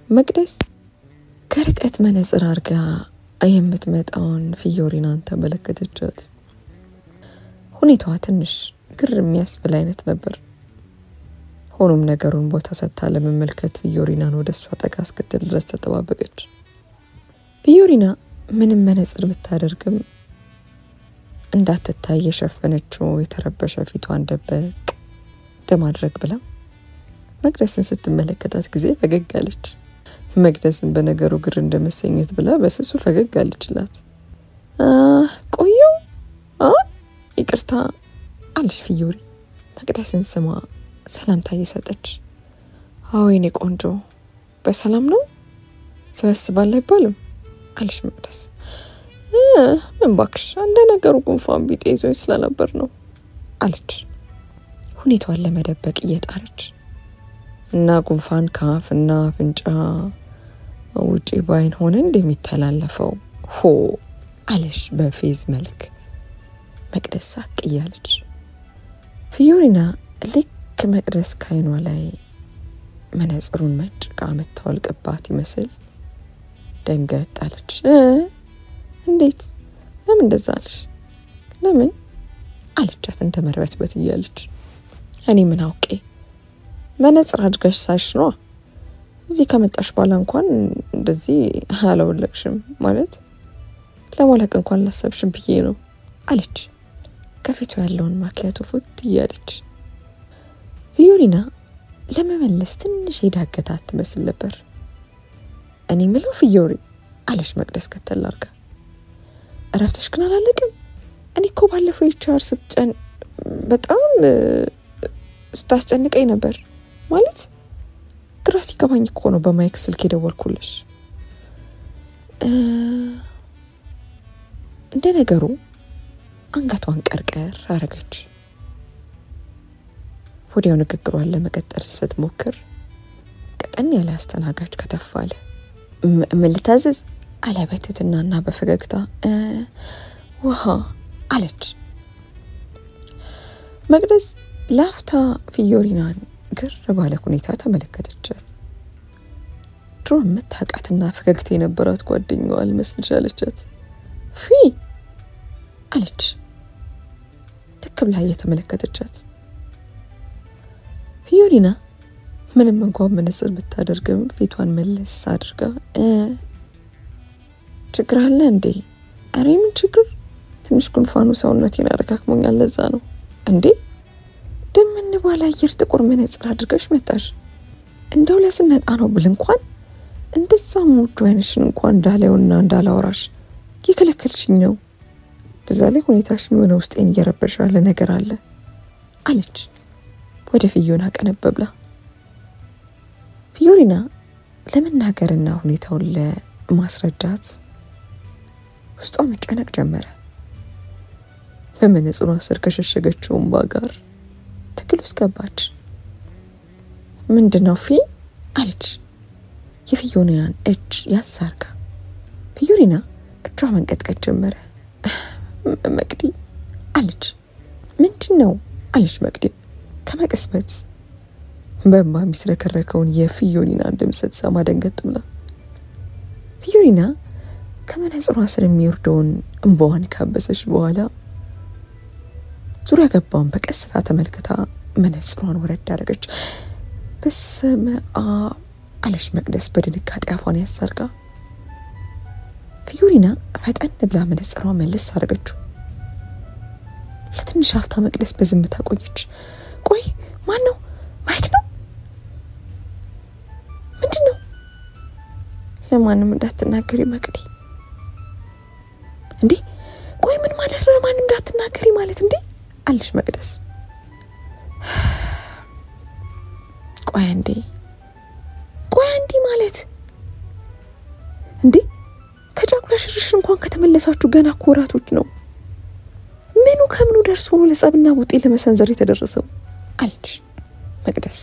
መቅደስ ከርቀት መነጽር አርጋ የምትመጣውን ፊዮሪናን ተመለከተቻት። ሁኔታዋ ትንሽ ግር የሚያስብል አይነት ነበር። ሆኖም ነገሩን ቦታ ሰጥታ ለመመልከት ፊዮሪናን ወደሷ ጠጋ እስክትል ድረስ ተጠባበቀች። ፊዮሪና ምንም መነጽር ብታደርግም እንዳትታይ የሸፈነችው የተረበሸ ፊቷን ደበቅ ደማድረግ ብላ መቅደስን ስትመለከታት ጊዜ ፈገግ አለች። መቅደስን በነገሩ ግር እንደመሰኘት ብላ በስሱ ፈገግ አለችላት። ቆየው ይቅርታ አለች ፊዮሪ መቅደስን ስማ ሰላምታ እየሰጠች። አወይኔ ቆንጆ በሰላም ነው? ሰው ያስባል አይባልም አለች መቅደስ። ምን ባክሽ እንደ ነገሩ ጉንፋን ቢጤ ይዞኝ ስለነበር ነው አለች ሁኔታዋን ለመደበቅ እየጣረች። እና ጉንፋን ካፍና አፍንጫ ውጪ ባይን ሆነ እንደሚተላለፈው ሆ አለሽ በፌዝ መልክ መቅደስ ሳቅ እያለች። ፊዮሪና ልክ መቅደስ ካይኗ ላይ መነጽሩን መጭቃ መታወልቅባት ይመስል ደንገጥ አለች። እንዴት ለምን እንደዛ አለሽ? ለምን አለቻት እንደመርበትበት እያለች። እኔ ምን አውቄ መነጽር አድርገሽ ሳይሽ ነው እዚህ ከመጣሽ በኋላ እንኳን እንደዚህ አላወለቅሽም ማለት ለማለቅ እንኳን ላሰብሽም ብዬ ነው አለች ከፊቱ ያለውን ማኪያቶ ፉት እያለች። ፊዮሪና ለመመለስ ትንሽ ሄዳገታት ትመስል ነበር። እኔ ምለው ፊዮሪ አለች መቅደስ ከተል አርጋ እረፍትሽ ግን አላለቅም? እኔ እኮ ባለፈው ይቻር ስትጨን በጣም ስታስጨንቀኝ ነበር ማለት ግራ ሲገባኝ እኮ ነው በማይክ ስልክ የደወልኩልሽ። እንደ ነገሩ አንገቷን ቀርቀር አረገች። ወዲያው ንግግሯን ለመቀጠል ስትሞክር ቀጠን ያለ አስተናጋጅ ከተፋለ። ምን ልታዘዝ አለ በትህትናና በፈገግታ። ውሃ አለች መቅደስ ላፍታ ፊዮሪናን ግር ባለ ሁኔታ ተመለከተቻት። ድሮ መታቃትና ፈገግታ የነበራት ጓደኛዋ አልመስልሽ አለቻት። ፊ አለች ተከብላ እየተመለከተቻት። ፊዮሪና ምንም እንኳን መነጽር ብታደርግም ፊቷን መለስ አድርጋ ችግር አለ እንዴ? አሬ ምን ችግር? ትንሽ ጉንፋኑ ሰውነቴን አረጋግሞኛል ለዛ ነው። እንዴ ደምን ባላ አየር ጥቁር መነጽር አድርገሽ መጣሽ? እንደው ለስነጣ ነው ብል እንኳን እንደዛ ሙድ ወይንሽን እንኳን እንዳላውና እንዳላወራሽ ይከለከልሽኝ ነው። በዛ ላይ ሁኔታሽን የሆነ ውስጤን እየረበሻለ ነገር አለ አለች ወደ ፊዮሪና ቀነበብላ። ፊዮሪና ለመናገርና ሁኔታውን ለማስረዳት ውስጧ መጨነቅ ጀመረ። በመነጽሯ ስር ከሸሸገችው እንባ ጋር ትክክል ውስጥ ገባች። ምንድነው ፊ አለች የፊዮሪናን እጅ ያሳርጋ። ፊዮሪና እጇ መንቀጥቀጥ ጀመረ። መቅዲ አለች። ምንድነው አለች መቅዲ ከመቅስበት በእንባ የሚስረከረከውን የፊዮሪናን ድምፅ ስትሰማ ደንገጥ ብላ። ፊዮሪና ከመነጽሯ ስር የሚወርደውን እንባዋን ካበሰች በኋላ ዙሪያ ገባውን በቀስታ ተመልክታ መነጽሯን ወረድ አደረገች። በስመ አብ አለች መቅደስ በድንጋጤ አፏን ያሳርጋ። ፊዮሪና ፈጠን ብላ መነጽሯን መልስ አደረገችው። ለትንሽ አፍታ መቅደስ በዝምታ ቆየች። ቆይ ማን ነው? ማይክ ነው? ምንድነው? ለማንም እንዳትናገሪ መቅዲ። እንዴ ቆይ ምን ማለት ነው ለማንም እንዳትናገሪ ማለት እንዴ አለሽ መቅደስ ቆይ አንዴ ማለት እንዴ ከጫጉላ ሽርሽር እንኳን ከተመለሳችሁ ገና ኮራቶች ነው ምኑ ከምኑ ደርሶ ነው ለጸብና ውጤ ለመሰንዘር የተደረሰው አለች መቅደስ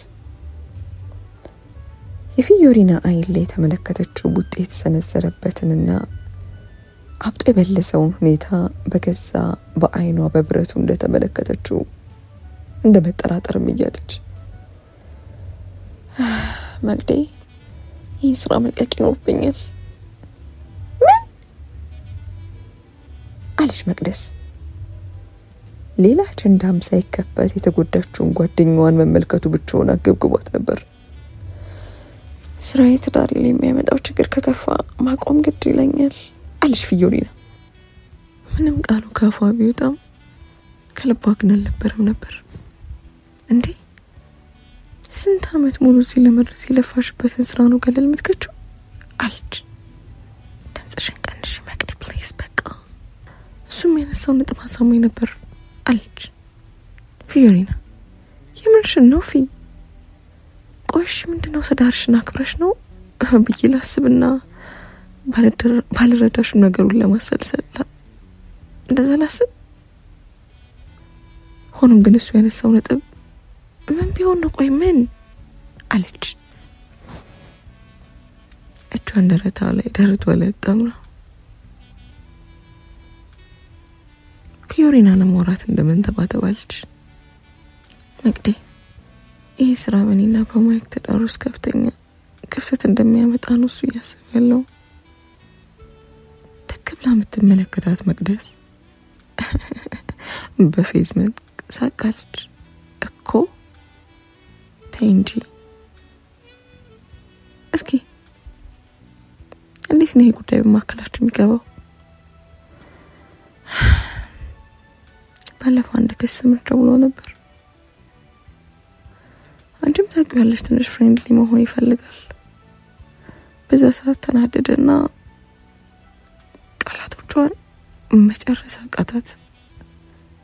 የፊዮሪና አይን ላይ ተመለከተችው ውጤት ሰነዘረበትንና አብጦ የበለሰውን ሁኔታ በገዛ በአይኗ በብረቱ እንደተመለከተችው እንደመጠራጠርም እያለች መቅዴ ይህ ስራ መልቀቅ ይኖርብኛል ምን አለች መቅደስ ሌላ አጀንዳም ሳይከፈት የተጎዳችውን ጓደኛዋን መመልከቱ ብቻውን አገብግቧት ነበር ስራዬ ትዳሬ ላይ የሚያመጣው ችግር ከከፋ ማቆም ግድ ይለኛል አለች ፊዮሪና ምንም ቃሉ ካፏ ቢወጣም ከልቧ ግን አልነበረም ነበር እንዴ ስንት አመት ሙሉ ሲለመርስ ይለፋሽበትን ስራ ነው ገለል የምትከቹ አለች ድምፅሽን ቀንሽ መቅዲ ፕሊዝ በቃ እሱም ያነሳው ነጥብ አሳማኝ ነበር አለች ፊዮሪና የምንሽን ነው ፊ ቆይሽ ምንድነው ትዳርሽን አክብረሽ ነው ብዬ ላስብና ባልረዳሽ ነገሩን ለማሰልሰል እንደዛ ላስብ ሆኖም ግን እሱ ያነሳው ነጥብ ምን ቢሆን ነው ቆይ ምን አለች እጇን ደረቷ ላይ ተምራ ፊዮሪና ለማውራት እንደምንተባተባለች መቅዴ ይህ ስራ በኔና በማይክ ተዳሩስ ከፍተኛ ክፍተት እንደሚያመጣ ነው እሱ እያሰበ ያለው ተከብላ የምትመለከታት መቅደስ በፌዝ መልክ ሳቃለች እኮ ተይ እንጂ እስኪ እንዴት ነው ጉዳይ በማከላችሁ የሚገባው ባለፈው አንድ ከስተመር ደውሎ ነበር አንቺም ታውቂያለሽ ትንሽ ፍሬንድሊ መሆን ይፈልጋል በዛ ሰዓት ተናደደና ቃላቶቿን መጨረስ አቃታት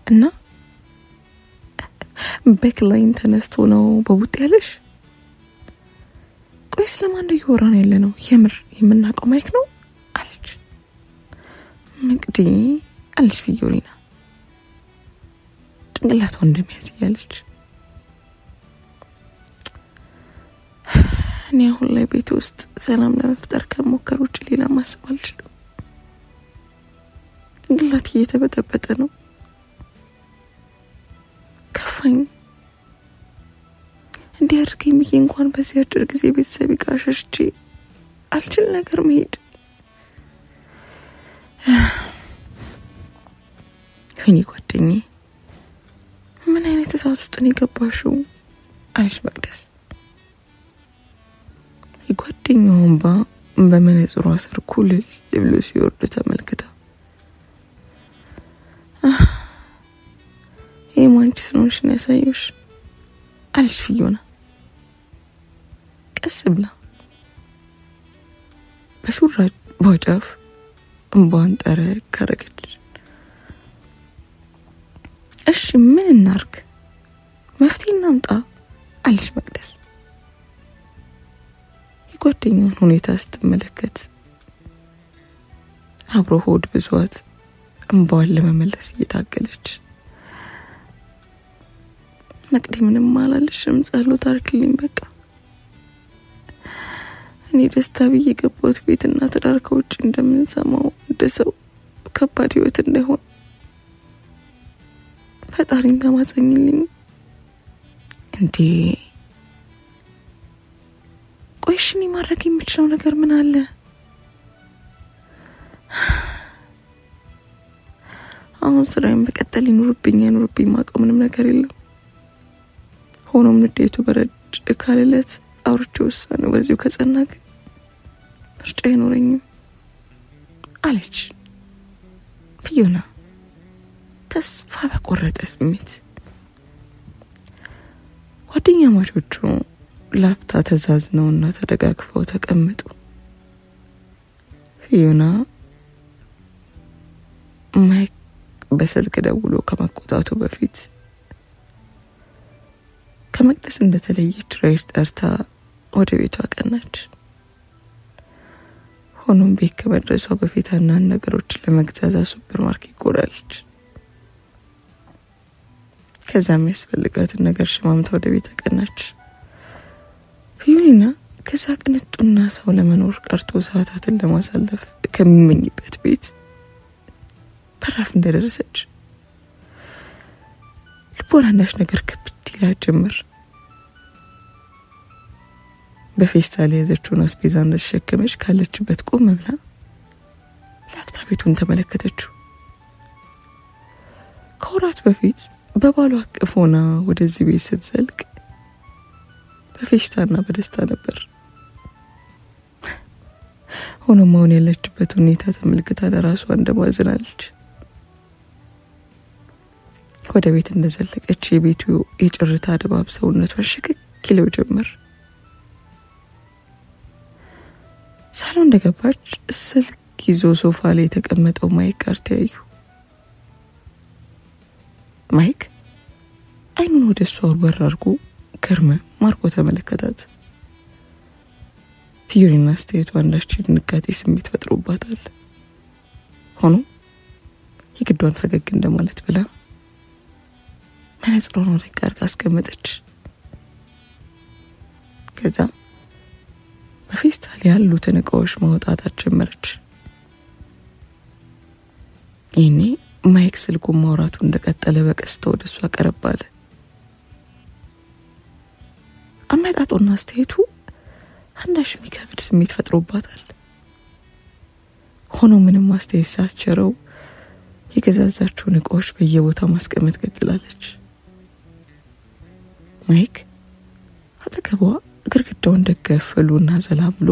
እና በክላይን ተነስቶ ነው በውጥ ያለሽ ቆይ ስለማን ነው ይወራን ያለ ነው የምር የምናቀው ማይክ ነው አለች መቅዲ አለች ፊዮሪና ጭንቅላቷ እንደሚያዝ ያለች እኔ አሁን ላይ ቤት ውስጥ ሰላም ለመፍጠር ከሞከር ውጭ ሌላ ማሰብ አልችልም ጭንቅላቴ እየተበጠበጠ ነው ከፋኝ እንዲህ አድርገኝ ብዬ እንኳን በዚህ አጭር ጊዜ ቤተሰብ ጋር ሸሽቼ አልችል ነገር መሄድ እኔ ጓደኛዬ ምን አይነት እሳት ውስጥ ነው የገባሽው አለች መቅደስ የጓደኛዋን በመነጽሯ ስር ኩልል ብሎ ሲወርድ ተመልክታ ማንቺ ስለሆንሽ ነው ያሳየሽ አለች ፊዮና ቀስ ብላ በሹራጅ ባጫፍ እንባን ከረገች እሺ ምን እናርግ መፍትሄ እናምጣ አለች መቅደስ የጓደኛዋን ሁኔታ ስትመለከት አብሮ ሆድ ብዟት እንባን ለመመለስ እየታገለች መቅዲ ምንም አላለሽም ጸሎት አርክልኝ በቃ እኔ ደስታ ብዬ ገባሁት ቤትና ትዳር ከውጭ እንደምንሰማው እንደሰው ከባድ ህይወት እንደሆነ ፈጣሪን ተማጸኝልኝ እንዴ ቆይሽኒ ማድረግ የምችለው ነገር ምን አለ አሁን ስራዬን በቀጠል ይኑርብኝ ማቀው ምንም ነገር የለም ሆኖም ንዴቱ በረድ ካለለት አውርቼ ወሰነ በዚሁ ከጸናገ ምርጫ አይኖረኝም አለች ፊዮና ተስፋ በቆረጠ ስሜት ጓደኛማቾቹ ላፍታ ተዛዝነውና ተደጋግፈው ተቀመጡ ፊዮና ማይክ በስልክ ደውሎ ከመቆጣቱ በፊት ከመቅደስ እንደተለየች ራይር ጠርታ ወደ ቤቷ ቀናች። ሆኖም ቤት ከመድረሷ በፊት አንዳንድ ነገሮችን ለመግዛት ሱፐርማርኬት ጎራለች። ከዛም ያስፈልጋትን ነገር ሽማምታ ወደ ቤት ቀናች። ፊዮሪና ከዛ ቅንጡና ሰው ለመኖር ቀርቶ ሰዓታትን ለማሳለፍ ከሚመኝበት ቤት በራፍ እንደደረሰች ልቦና አንዳች ነገር ክብት ይላት ጀመር። በፌስታል የያዘችውን አስቤዛ እንደተሸከመች ካለችበት ቆም ብላ ላፍታ ቤቱን ተመለከተችው። ከወራት በፊት በባሏ አቅፍ ሆና ወደዚህ ቤት ስትዘልቅ በፌሽታና በደስታ ነበር። ሆኖም አሁን ያለችበት ሁኔታ ተመልክታ ለራሷ እንደማዘናለች። ወደ ቤት እንደዘለቀች የቤቱ የጭርታ ድባብ ሰውነቷን ሽክክ ይለው ጀመር። ሳሎን እንደገባች ስልክ ይዞ ሶፋ ላይ የተቀመጠው ማይክ ጋር ተያዩ። ማይክ አይኑን ወደ እሷ ወርወር አድርጎ ገርመ ማርኮ ተመለከታት። ፊዮሪና አስተያየቷ አንዳች ድንጋጤ ስሜት ፈጥሮባታል። ሆኖ የግዷን ፈገግ እንደማለት ብላ መነጽሯን ወደ ጋር አስቀመጠች። ከዛ በፌስታል ያሉትን እቃዎች ማውጣት ጀመረች። ይሄኔ ማይክ ስልኩን ማውራቱ እንደቀጠለ በቀስታ ወደሷ ቀረብ አለ። አመጣጡና አስተያየቱ አንዳች የሚከብድ ስሜት ፈጥሮባታል። ሆኖ ምንም አስተያየት ሳትቸረው የገዛዛቸውን እቃዎች በየቦታው ማስቀመጥ ቀጥላለች። ማይክ አጠገቧ ግርግዳውን ደገፈሉና ዘላምሎ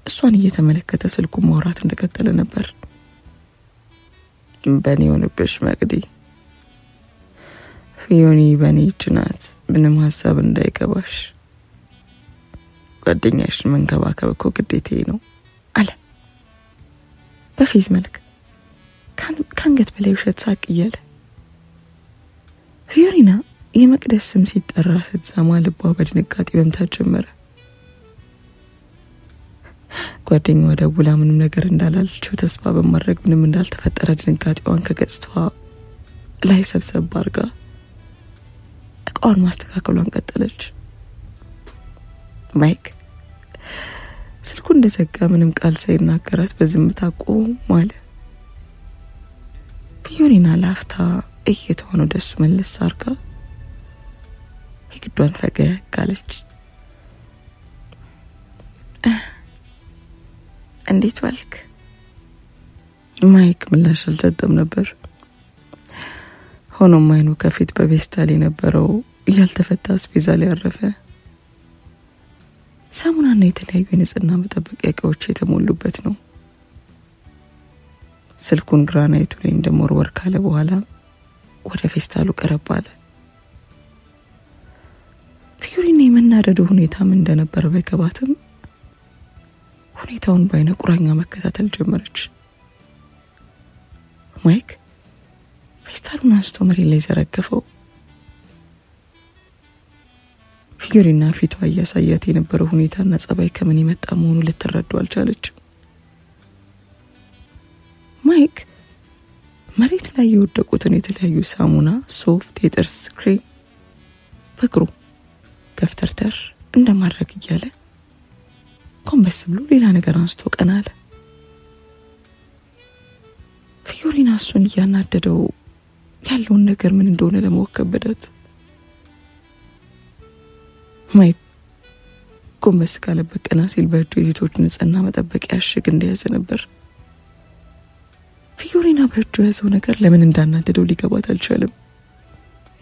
እሷን እየተመለከተ ስልኩን ማውራት እንደቀጠለ ነበር። በኔ ሆነብሽ መቅዲ፣ ፊዮኒ በኔ ጭናት ምንም ሐሳብ እንዳይገባሽ፣ ጓደኛሽ መንከባከብ እኮ ግዴታዬ ነው አለ በፌዝ መልክ ካንገት በላይ ውሸት ሳቅ እያለ። ፊዮሪና የመቅደስ ስም ሲጠራ ስትሰማ ልቧ በድንጋጤ መምታት ጀመረ። ጓደኛዋ ደውላ ምንም ነገር እንዳላለችው ተስፋ በማድረግ ምንም እንዳልተፈጠረ ድንጋጤዋን ከገጽቷ ላይ ሰብሰብ አድርጋ እቃዋን ማስተካከሏን ቀጠለች። ማይክ ስልኩ እንደዘጋ ምንም ቃል ሳይናገራት በዝምታ ቆም አለ። ፊዮሪና ላፍታ እየተዋነ ወደሱ መለስ አድርጋ የግዷን ፈገግ አለች። እንዴት ዋልክ? ማይክ ምላሽ አልሰጠም ነበር። ሆኖም አይኑ ከፊት በፌስታል የነበረው ያልተፈታ አስቤዛ ላይ አረፈ። ሳሙናና የተለያዩ የንጽህና መጠበቂያ እቃዎች የተሞሉበት ነው። ስልኩን ግራናይቱ ላይ እንደመወርወር ካለ በኋላ ወደ ፌስታሉ ቀረብ አለ። ፊዮሪና የመናደዱ ሁኔታ ምን እንደነበር ባይገባትም ሁኔታውን በአይነ ቁራኛ መከታተል ጀመረች። ማይክ ፌስታሉን አንስቶ መሬት ላይ ዘረገፈው። ፊዮሪና ፊቷ እያሳያት የነበረው ሁኔታና ጸባይ ከምን የመጣ መሆኑ ልትረዳ አልቻለችም። ማይክ መሬት ላይ የወደቁትን የተለያዩ ሳሙና፣ ሶፍት፣ የጥርስ ክሬም በእግሩ ገፍተርተር እንደማድረግ እያለ ኮምበስ ብሎ ሌላ ነገር አንስቶ ቀና አለ። ፊዮሪና እሱን እያናደደው ያለውን ነገር ምን እንደሆነ ለማወቅ ከበዳት። ማይክ ኮምበስ ካለበት ቀና ሲል በእጁ የሴቶች ንጽህና መጠበቂያ እሽግ እንደያዘ ነበር። ፊዮሪና በእጁ ያዘው ነገር ለምን እንዳናደደው ሊገባት አልቻለም።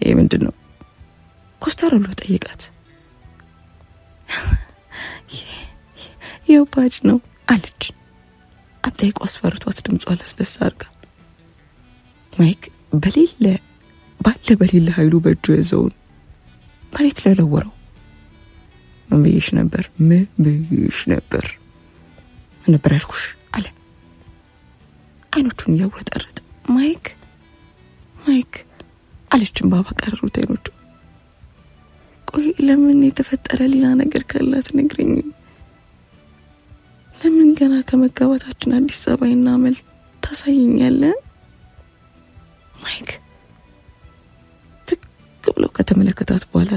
ይሄ ምንድነው? ኮስተር ብሎ ጠየቃት። የባጅ ነው አለች። አጠይቆ አስፈርቷት ድምጿ ለስለስ አድርጋ። ማይክ በሌለ ኃይሉ በእጁ ያዘውን መሬት ላይ ወረወረው። ምን ብዬሽ ነበር ያልኩሽ አለ አይኖቹን እያወረጠረጠ። ማይክ ማይክ አለችም ባባቀረሩት አይኖቹ። ቆይ ለምን የተፈጠረ ሌላ ነገር ካላት ነግረኝ። ለምን ገና ከመጋባታችን አዲስ አበባና አመል ታሳየኛለህ? ማይክ ትክ ብሎ ከተመለከታት በኋላ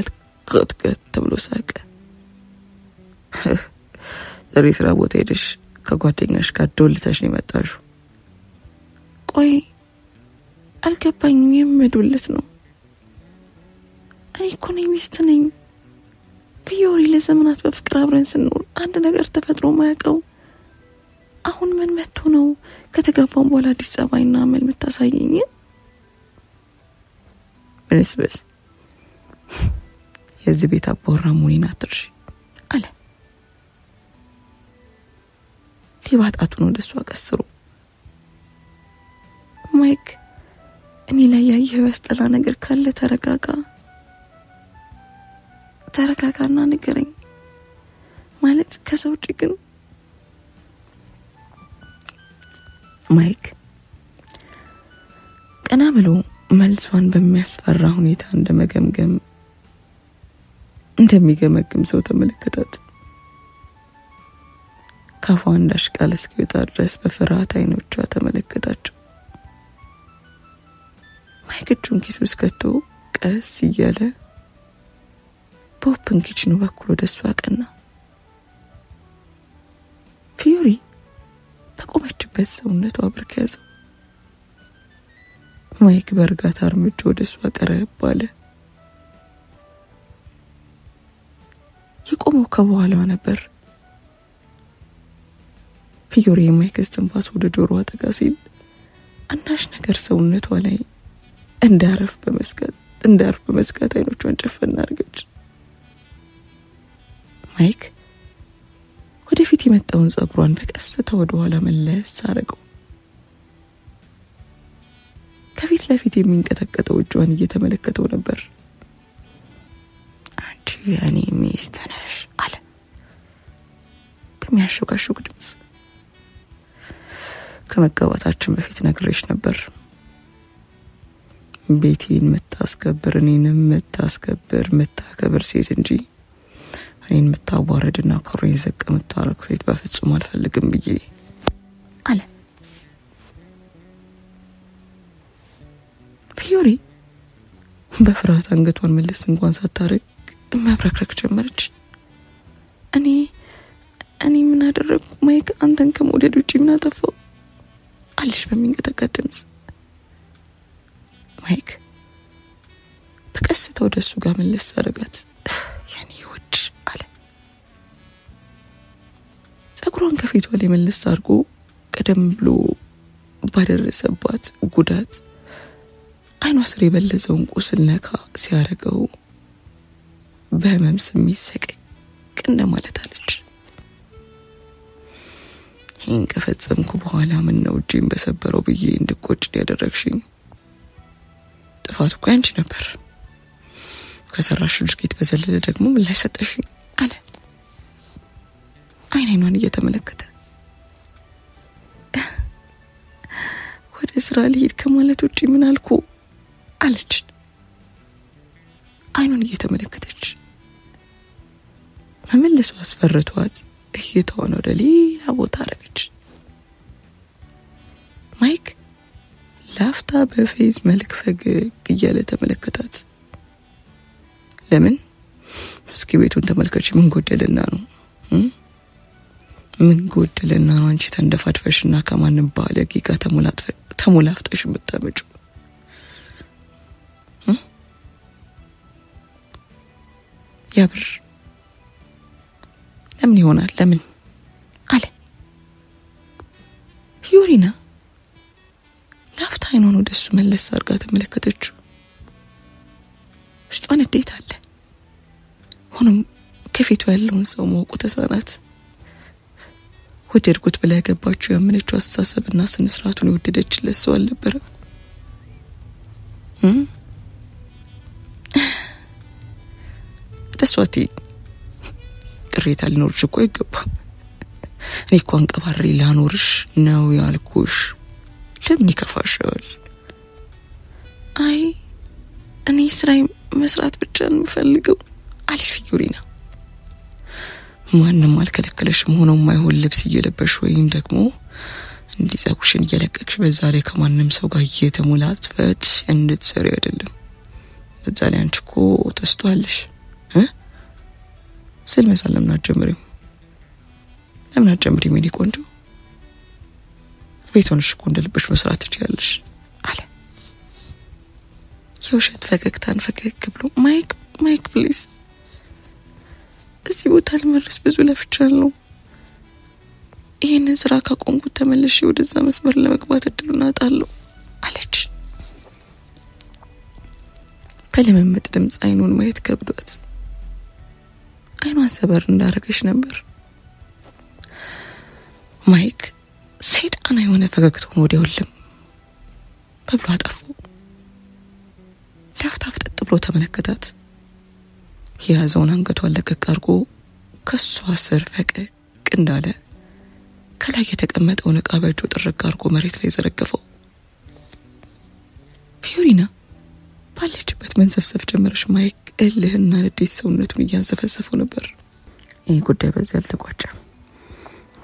ከትከት ተብሎ ሳቀ። ሪስራ ቦታ ሄደሽ ከጓደኛሽ ጋር ዶልተሽ ነው የመጣሽው? ቆይ አልገባኝም። የምመዱለት ነው? እኔ እኮ ነኝ ሚስት ነኝ። ፊዮሪ ለዘመናት በፍቅር አብረን ስንኖር አንድ ነገር ተፈጥሮ ማያውቀው አሁን ምን መጥቶ ነው ከተጋባን በኋላ አዲስ አበባና አመል የምታሳየኝ? ምንስበል የዚህ ቤት አባወራ መሆኔን አትርሺ አለ ሊባጣቱን ወደሷ ቀስሮ። ማይክ እኔ ላይ ያየው ያስጠላ ነገር ካለ ተረጋጋና ንገረኝ። ማለት ከሰው ውጪ ግን ማይክ ቀና ብሎ መልሷን በሚያስፈራ ሁኔታ እንደሚገመግም ሰው ተመለከታት። ካፏ እንዳሽቃል እስኪወጣ ድረስ በፍርሃት አይኖቿ ተመለከታቸው። ማይክ እጁን ኪሱ ውስጥ ከቶ ቀስ እያለ በኦፕን ኪችኑ በኩል ወደሷ አቀና። ፊዮሪ በቆመችበት ሰውነቷ ብርክ ያዘው። ማይክ በእርጋታ እርምጃ ወደሷ ቀረብ አለ። የቆመው ከኋላዋ ነበር። ፊዮሪ የማይክ እስትንፋስ ወደ ጆሮዋ ጠጋ ሲል አንዳች ነገር ሰውነቷ ላይ እንዳርፍ በመስጋት አይኖቿን ጨፈና አድርገች። ማይክ ወደፊት የመጣውን ጸጉሯን በቀስታ ወደ ኋላ መለስ አረገው። ከፊት ለፊት የሚንቀጠቀጠው እጇን እየተመለከተው ነበር። አንቺ የኔ ሚስት ነሽ አለ በሚያሾካሾክ ድምጽ። ከመጋባታችን በፊት ነግሬሽ ነበር ቤቴን መታስከብር እኔንም መታከብር ሴት እንጂ እኔን መታዋረድና ክብሬን ዝቅ መታረክ ሴት በፍጹም አልፈልግም ብዬ አለ። ፊዮሪ በፍርሃት አንገቷን መለስ እንኳን ሳታረግ መብረክረክ ጀመረች። እኔ ምን አደረኩ ማይክ? አንተን ከመውደድ ውጪ ምን አጠፋው? አለሽ በሚንቀጠቀጥ ድምጽ። ማይክ በቀስታ ወደሱ ጋር መለስ አረጋት። ያኔ ወድ አለ። ጸጉሯን ከፊቷ ላይ መለስ አርጎ ቀደም ብሎ ባደረሰባት ጉዳት አይኗ ስር የበለዘውን ቁስል ነካ ሲያረገው በህመም ስሜት ሰቀቅ እንደማለት አለች። ይህን ከፈጸምኩ በኋላ ምን ነው እጄን በሰበረው ብዬ እንድቆጭ ያደረግሽኝ? ጥፋቱ እኮ ያንቺ ነበር። ከሰራሽው ድርጊት በዘለለ ደግሞ ምን ላይ ሰጠሽኝ አለ አይኗን እየተመለከተ። ወደ ስራ ልሄድ ከማለት ውጪ ምን አልኩ አለች አይኗን እየተመለከተች። መመለሱ አስፈርቷት እየተሆነ ወደ ሌላ ቦታ አረገች። ማይክ ላፍታ በፌዝ መልክ ፈገግ እያለ ተመለከታት። ለምን? እስኪ ቤቱን ተመልከች። ምን ጎደለና ነው? ምን ጎደለና ነው አንቺ ተንደፋድፈሽና ከማንም ባለጌ ጋር ተሞላፍጠሽ የምታመጪው? ያብር ለምን ይሆናል? ለምን አለ ፊዮሪና። ላፍታ አይኗን ወደሱ መለስ አርጋ ተመለከተችው። ውስጧን እንዴት አለ። ሆኖም ከፊቱ ያለውን ሰው ማወቁ ተሳናት። ወደድኩት ብላ ያገባችው ያመነችው አስተሳሰብና ስነ ስርዓቱን የወደደችለት ሰው አልነበረ። ደስዋቲ ቅሬታ ሊኖርሽ እኮ ይገባል። እኔ እኮ አንቀባሪ ላኖርሽ ነው ያልኩሽ። ለምን ይከፋሻል? ስራዬ መስራት ብቻ ነው የምፈልገው አለች ፊዮሪና። ማንንም አልከለከለሽም። ሆኖ የማይሆን ልብስ እየለበሽ ወይም ደግሞ እንዲጸጉሽን እየለቀቅሽ በዛ ላይ ከማንንም ሰው ጋር እየተሞላትፈት እንድትሰሪ አይደለም። በዛ ላይ አንቺ እኮ ተስተዋለሽ ስል መሰለም ናጀምሪም ለምን አጀምሪም የኔ ቆንጆ? ቤቱንሽ እኮ እንደልብሽ መስራት ትችያለሽ አለ። የውሸት ፈገግታን ፈገግ ብሎ ማይክ ፕሊዝ እዚህ ቦታ ለመድረስ ብዙ ለፍቻለሁ። ይሄንን ስራ ካቆምኩት ተመልሼ ወደዛ መስመር ለመግባት እድሉን አጣለሁ አለች። በለመመጥ ድምጽ አይኑን ማየት ከብዷት አይኗን ሰበር እንዳረገች ነበር። ማይክ ሰይጣን የሆነ ፈገግታውን ወዲያውልም በብሎ አጠፋው። ላፍታ ፍጥጥ ብሎ ተመለከታት። የያዘውን አንገቷን ለቀቅ አድርጎ ከሷ ስር ፈቀቅ እንዳለ ከላይ የተቀመጠውን ዕቃ በእጁ ጥርግ አድርጎ መሬት ላይ ዘረገፈው። ፊዮሪና ባለችበት መንሰፍሰፍ ጀመረች። ማይክ እልህና ንዴት ሰውነቱን እያንሰፈሰፈው ነበር። ይሄ ጉዳይ በዚህ አልተቋጨም።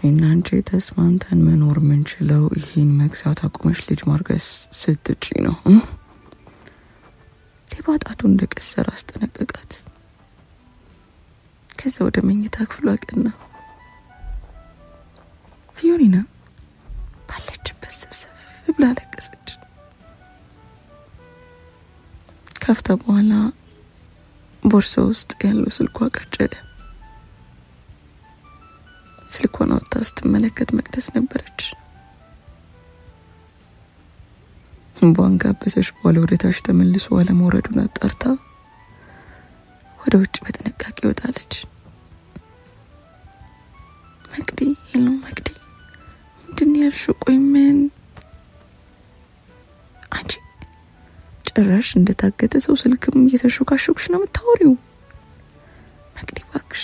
እና አንቺ ተስማምተን መኖር ምንችለው ይሄን መግዛት አቁመሽ ልጅ ማርገስ ስትጪ ነው። ሊባጣቱ እንደቀሰረ አስጠነቀቃት። ከዛ ወደ መኝታ ክፍሏ አቀና። ፊዮሪና ባለችበት ስብስብ ብላ ለቀሰች። ከፍታ በኋላ ቦርሳ ውስጥ ያለው ስልኳ ቀጨለ። ስልኳን አውጥታ ስትመለከት መቅደስ ነበረች። እንቧን ጋበሰች። በኋላ ወደ ታች ተመልሶ አለመውረዱን አጣርታ ወደ ውጭ በጥንቃቄ ወጣለች። መቅዲ ሄሎ መቅዲ ምንድን ያልሽው? ቆይ ምን አንቺ ጭራሽ እንደታገተ ሰው ስልክም እየተሾካሾክሽ ነው የምታወሪው? መቅዲ ባክሽ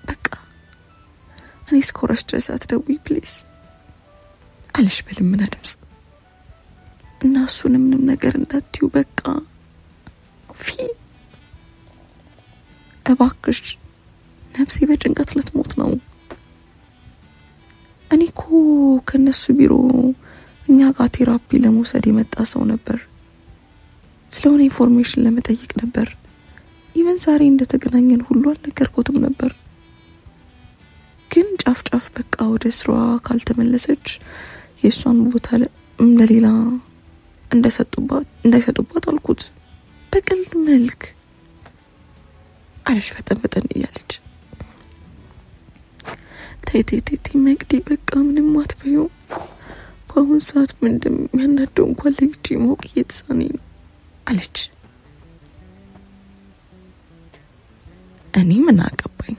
በቃ እኔ ስኮራሽ ድረስ አትደውይ ፕሊዝ አለሽ በልምና ድምጽ። እና እሱንም ምንም ነገር እንዳትዩ በቃ እባክሽ ነፍሴ በጭንቀት ልትሞት ነው። እኔ እኮ ከነሱ ቢሮ እኛ ጋር ቴራፒ ለመውሰድ የመጣ ሰው ነበር። ስለሆነ ኢንፎርሜሽን ለመጠየቅ ነበር። ኢቨን ዛሬ እንደተገናኘን ሁሉ አልነገርኩትም ነበር። ግን ጫፍ በቃ ወደ ስራዋ ካልተመለሰች የሷን ቦታ ለሌላ እንዳይሰጡባት አልኩት በቀልድ መልክ አለሽ ፈጠን እያለች። ተይ መቅዲ በቃ ምንም አትበይው። በአሁን ሰዓት ምን እንደሚያናደው እንኳን ለይቼ ማወቅ እየተሳነኝ ነው አለች። እኔ ምን አገባኝ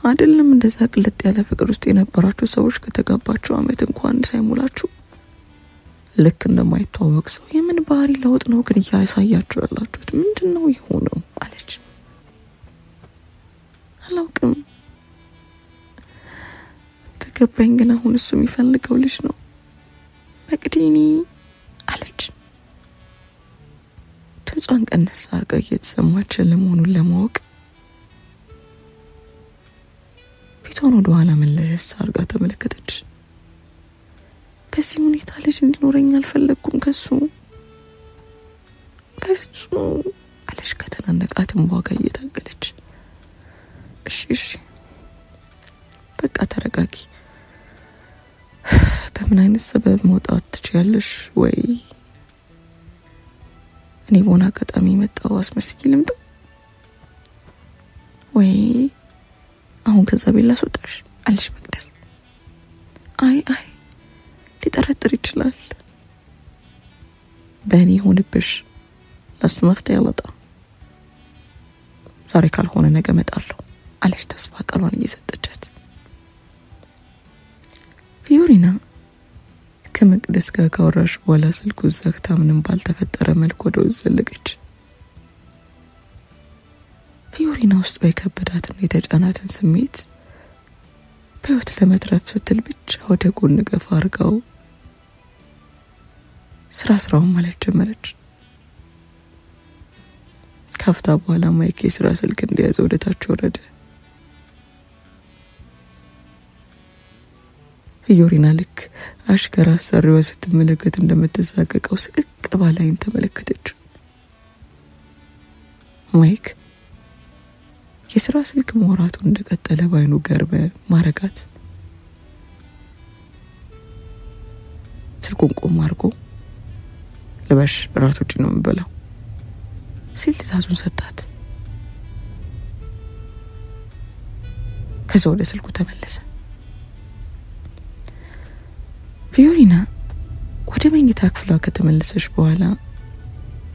አይደለም እንደዛ ቅልጥ ያለ ፍቅር ውስጥ የነበራችሁ ሰዎች ከተጋባችሁ አመት እንኳን ሳይሞላችሁ ልክ እንደማይተዋወቅ ሰው የምን ባህሪ ለውጥ ነው ግን ያሳያችሁ ያላችሁት? ምንድነው ይሆነው አለች። አላውቅም ከገባኝ ግን አሁን እሱ የሚፈልገው ልጅ ነው መቅዲኒ አለች። ድምጿን ቀነስ አድርጋ እየተሰማች ለመሆኑን ለማወቅ ፊቷን ወደ ኋላ መለስ አድርጋ ተመለከተች። በዚህ ሁኔታ ልጅ እንዲኖረኝ አልፈለኩም ከሱ በፍጹም አለች ከተናነቃትም ዋጋ እየታገለች። እሺ በቃ ተረጋጊ። በምን አይነት ሰበብ መውጣት ትችያለሽ ወይ? እኔ ቦና አጋጣሚ መጣው አስመስዬ ልምጣ ወይ አሁን ከዛ ቤላ ሶጣሽ አለሽ መቅደስ። አይ ሊጠረጥር ይችላል። በእኔ ሆንብሽ ለሱ መፍትሄ ያመጣ ዛሬ ካልሆነ ነገ መጣለሁ አለች ተስፋ ቃሏን እየሰጠቻት። ፊዮሪና ከመቅደስ ጋር ካወራሽ በኋላ ስልኩ ዘግታ ምንም ባልተፈጠረ መልኩ ወደ ውስጥ ዘለቀች። ፊዮሪና ውስጥ በከበዳትና የተጫናትን ስሜት በህይወት ለመትረፍ ስትል ብቻ ወደ ጎን ገፋ አርጋው ስራውን ማለት ጀመረች። ከፍታ በኋላ ማይክ የስራ ስልክ እንደያዘ ወደታች ወረደ። ፊዮሪና ልክ አሽከራ አሰሪዋ ስትመለከት እንደምትሳቀቀው ስቅቅ ባለ ዓይን ተመለከተች። ማይክ የስራ ስልክ ማውራቱን እንደቀጠለ ባይኑ ገርበ ማረጋት። ስልኩን ቆም አድርጎ ልበሽ እራት ውጪ ነው የምበላው ሲል ትዕዛዙን ሰጣት። ከዛ ወደ ስልኩ ተመለሰ። ፊዮሪና ወደ መኝታ ክፍሏ ከተመለሰች በኋላ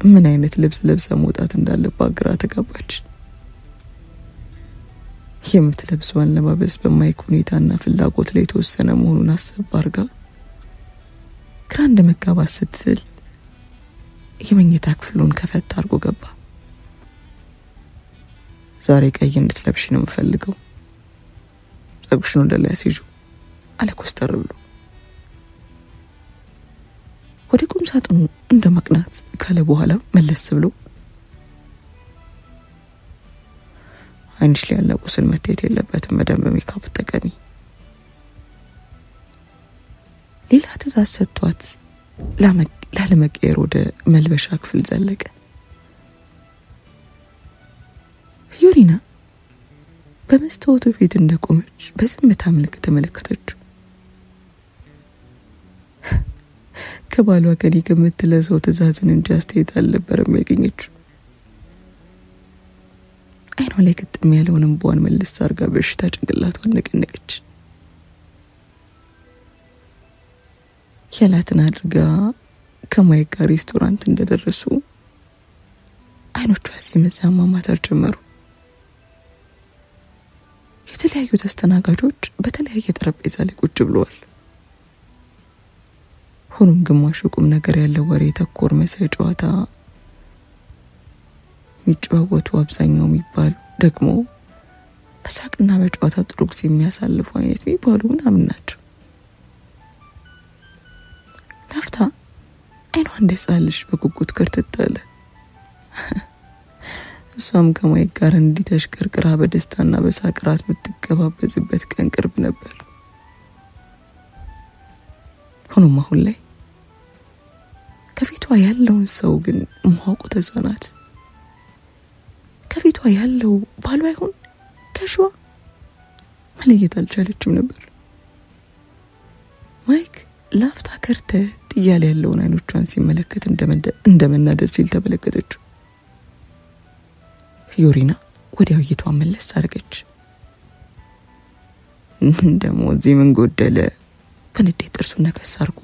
ምን አይነት ልብስ ለብሳ መውጣት እንዳለባት ግራ ተጋባች። የምትለብሰው አለባበስ በማይክ ሁኔታና ፍላጎት ላይ የተወሰነ መሆኑን አሰብ አድርጋ ግራ እንደመጋባት ስትል የመኝታ ክፍሉን ከፈት አድርጎ ገባ። ዛሬ ቀይ እንድትለብሽ ነው የምፈልገው፣ ጸጉርሽን ወደ ላይ አስይዡ አለ ኮስተር ብሎ። ወደ ቁም ሳጥኑ እንደማቅናት ካለ በኋላ መለስ ብሎ አይንሽ ላይ ያለ ቁስል መታየት የለበትም፣ በደንብ ሜካፕ ተጠቀሚ ሌላ ትዕዛዝ ሰጥቷት ላለመቀየር ወደ መልበሻ ክፍል ዘለቀ። ፊዮሪና በመስታወቱ ፊት እንደቆመች በዝምታ መልክ ተመለከተችው። ከባሏ ከዲ ከምትለሰው ትዕዛዝን እንጂ አስተያየት አልነበረም ያገኘችው። አይኗ ላይ ግጥም ያለውን እንባዋን መልስ አድርጋ በሽታ ጭንቅላቷን ነቀነቀች። ያላትን አድርጋ ከማይክ ጋር ሬስቶራንት እንደደረሱ አይኖቿ ሲመዛማ ማታር ጀመሩ። የተለያዩ ተስተናጋጆች በተለያየ ጠረጴዛ ላይ ቁጭ ብለዋል። ሆኖም ግማሹ ቁም ነገር ያለው ወሬ ተኮር መሳይ ጨዋታ የሚጫወቱ፣ አብዛኛው የሚባሉ ደግሞ በሳቅና በጨዋታ ጥሩ ጊዜ የሚያሳልፉ አይነት የሚባሉ ምናምን ናቸው። ላፍታ አይኗ እንደሳልሽ በጉጉት ከርተታለ። እሷም ከማይክ ጋር እንዲተሽከርክራ በደስታና በሳቅራት የምትገባበዝበት ቀን ቅርብ ነበር። ሆኖም አሁን ላይ ከፊቷ ያለውን ሰው ግን ማወቁ ተሳናት። ከፊቷ ያለው ባሏ ይሁን ከሽዋ መለየት አልቻለችም ነበር። ማይክ ላፍታ ከርተት እያለ ያለውን አይኖቿን ሲመለከት እንደመናደድ ሲል ተመለከተችው። ፊዮሪና ወዲያው እይቷን መለስ አድርገች። ደሞ እዚህ ምን ጎደለ? በንዴት ጥርሱን ነከስ አድርጎ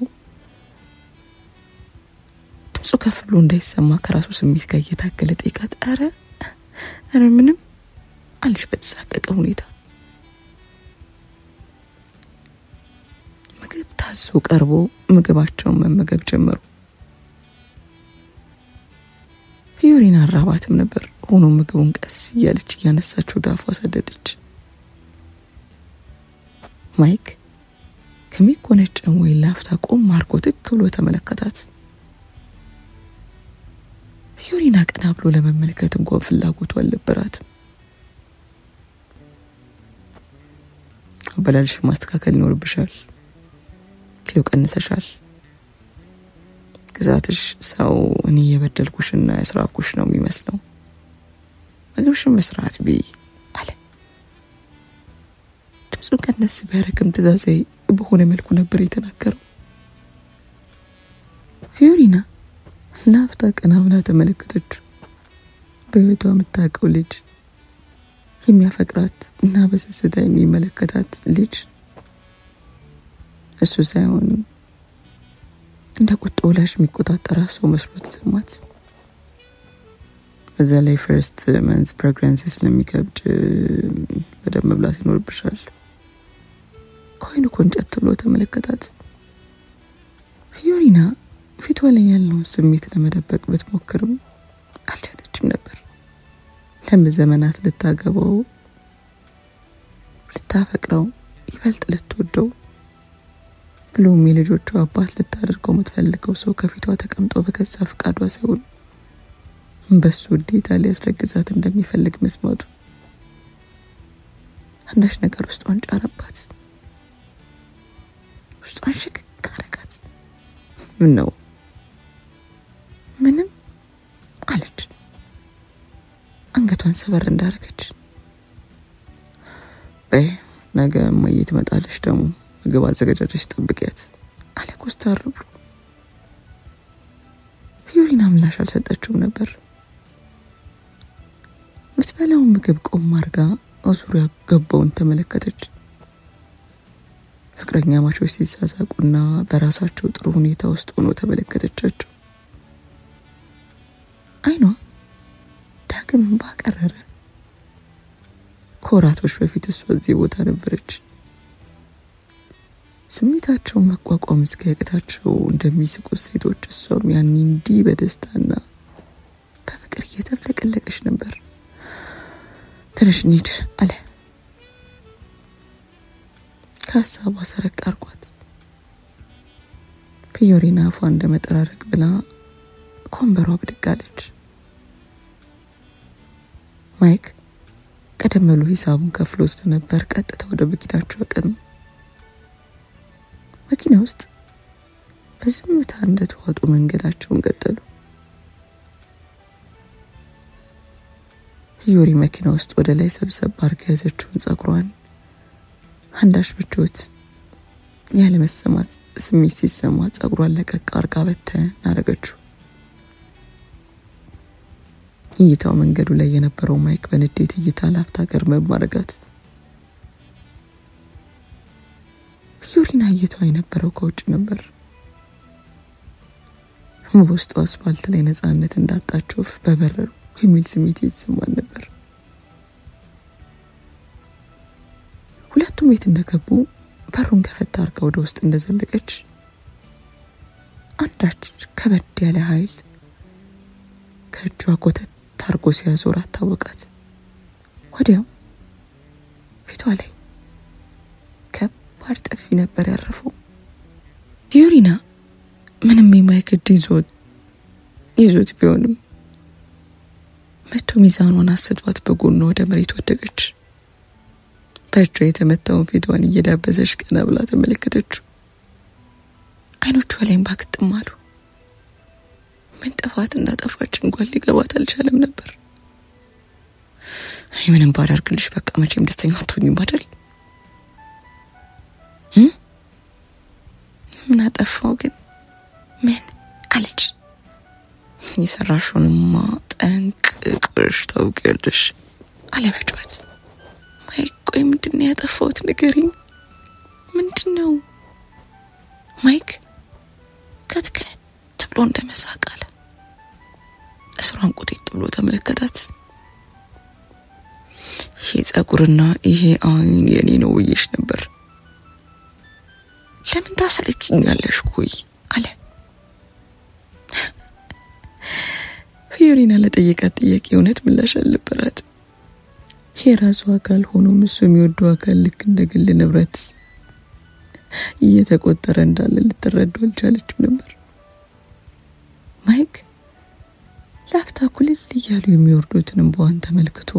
ድምፁ ከፍ ብሎ እንዳይሰማ ከራሱ ስሜት ጋር እየታገለ ጠይቃት። ኧረ ምንም አለች በተሳቀቀ ሁኔታ። ምግብ ታዞ ቀርቦ ምግባቸውን መመገብ ጀመሩ። ፊዮሪና አራባትም ነበር። ሆኖ ምግቡን ቀስ እያለች እያነሳች ወደ አፏ ሰደደች። ማይክ ከሚቆነጨን ወይ ላፍታ ቆም አርጎ ትክ ብሎ ተመለከታት። ፊዮሪና ቀና ብሎ ለመመልከት እንኳን ፍላጎቱ አልነበራትም። አበላልሽ ማስተካከል ይኖርብሻል፣ ኪሎ ቀንሰሻል፣ ግዛትሽ ሰው እኔ የበደልኩሽና ያስራኩሽ ነው የሚመስለው፣ ምግብሽን መስራት ቢ አለ። ድምፁን ቀነስ ቢያረግም ትዕዛዛዊ በሆነ መልኩ ነበር የተናገረው። ፊዮሪና ላፍታ ቀና ብላ ተመለከተችው። በህይወቷ የምታውቀው ልጅ፣ የሚያፈቅራት እና በስስታ የሚመለከታት ልጅ እሱ ሳይሆን እንደ ቁጣ ወላሽ የሚቆጣጠራት ሰው መስሎ ተሰማት። በዛ ላይ ፈርስት መንዝ ፕሬግናንሲ ስለሚከብድ በደንብ መብላት ይኖርብሻል። ኮይኑ ቆንጨት ብሎ ተመለከታት። ፊዮሪና ፊቷ ላይ ያለውን ስሜት ለመደበቅ ብትሞክርም አልቻለችም ነበር። ለዘመናት ልታገባው፣ ልታፈቅረው፣ ይበልጥ ልትወደው ብሎም የልጆቿ አባት ልታደርገው የምትፈልገው ሰው ከፊቷ ተቀምጦ በገዛ ፍቃዷ ሲሆን በሱ ዴታ ሊያስረግዛት እንደሚፈልግ መስማቱ አንዳች ነገር ውስጧን ጫረባት። ውስጧን ሽክክ አረጋት። ምንም አለች አንገቷን ሰበር እንዳረገች። ነገ እማዬ ትመጣለች፣ ደግሞ ምግብ አዘጋጅተሽ ጠብቂያት አለ ኮስተር ብሎ። ፊዮሪና ምላሽ አልሰጠችውም ነበር። ምትበላው ምግብ ቆም አርጋ ዙሪያ ገባውን ተመለከተች። ፍቅረኛ ማቾች ሲሳሳቁና በራሳቸው ጥሩ ሁኔታ ውስጥ ሆኖ ተመለከተቻቸው። አይኗ ዳግም ባቀረረ። ኮራቶች በፊት እሷ እዚህ ቦታ ነበረች። ስሜታቸውን መቋቋም እስኪያቅታቸው እንደሚስቁት ሴቶች እሷም ያኔ እንዲህ በደስታና በፍቅር እየተብለቀለቀች ነበር። ትንሽ እንሂድ አለ ከሀሳቧ ሰረቅ አርጓት። ፊዮሪና አፏ እንደመጠራረግ ብላ ከወንበሯ ብድግ አለች። ማይክ ቀደም ብሎ ሂሳቡን ከፍሎ ስለነበር ቀጥታ ወደ መኪናቸው አቀኑ። መኪና ውስጥ በዝምታ እንደተዋጡ መንገዳቸውን ቀጠሉ። ፊዮሪ መኪና ውስጥ ወደ ላይ ሰብሰብ አርጋ ያዘችውን ጸጉሯን አንዳች ብቾት ያለ መሰማት ስሜት ሲሰማት ጸጉሯን ለቀቅ አርጋ በተን አረገችው። እይታው መንገዱ ላይ የነበረው ማይክ በንዴት እይታ ላፍታ ገርመም ማረጋት። ፊዮሪና እይታው የነበረው ከውጭ ነበር። በውስጡ አስፋልት ላይ ነፃነት እንዳጣች ወፍ በበረሩ የሚል ስሜት የተሰማን ነበር። ሁለቱም ቤት እንደገቡ በሩን ከፈታ አርጋ ወደ ውስጥ እንደዘለቀች አንዳች ከበድ ያለ ኃይል ከእጇ ኮተት ታርጎ ሲያዞራት ታወቃት። ወዲያው ፊቷ ላይ ከባድ ጥፊ ነበር ያረፈው። ፊዮሪና ምንም የማይክድ ይዞት ቢሆንም መቶ ሚዛኑን አስቷት በጎኗ ወደ መሬት ወደቀች። በእጇ የተመታውን ፊቷን እየዳበሰች ቀና ብላ ተመለከተችው። አይኖቿ ላይ ባክጥም አሉ። ምን ጥፋት እንዳጠፋች እንኳን ሊገባት አልቻለም ነበር። አይ ምንም ባላርግልሽ በቃ መቼም ደስተኛ አትሆኝም አይደል? ምን አጠፋው ግን? ምን አለች? የሰራሽውንማ ጠንቅቀሽ ታውቂያለሽ አለ በጩኸት። ማይክ ቆይ ምንድነው ያጠፋሁት ንገሪኝ። ምንድነው? ማይክ ከትከት ብሎ እንደመሳቅ አለ። እሷን ቁጥጥ ብሎ ተመለከታት። ይሄ ጸጉርና ይሄ አይን የኔ ነው ብዬሽ ነበር። ለምን ታሰለችኛለሽ? ቆይ አለ። ፊዮሪና ለጠየቃት ጥያቄ እውነት ምላሽ አልነበራት። የራሱ አካል ሆኖ እሱ የሚወደው አካል ልክ እንደ ግል ንብረት እየተቆጠረ እንዳለ ልትረዳው አልቻለችም ነበር። ማይክ ላፍታ ኩልል እያሉ የሚወርዱትን እንባዋን ተመልክቶ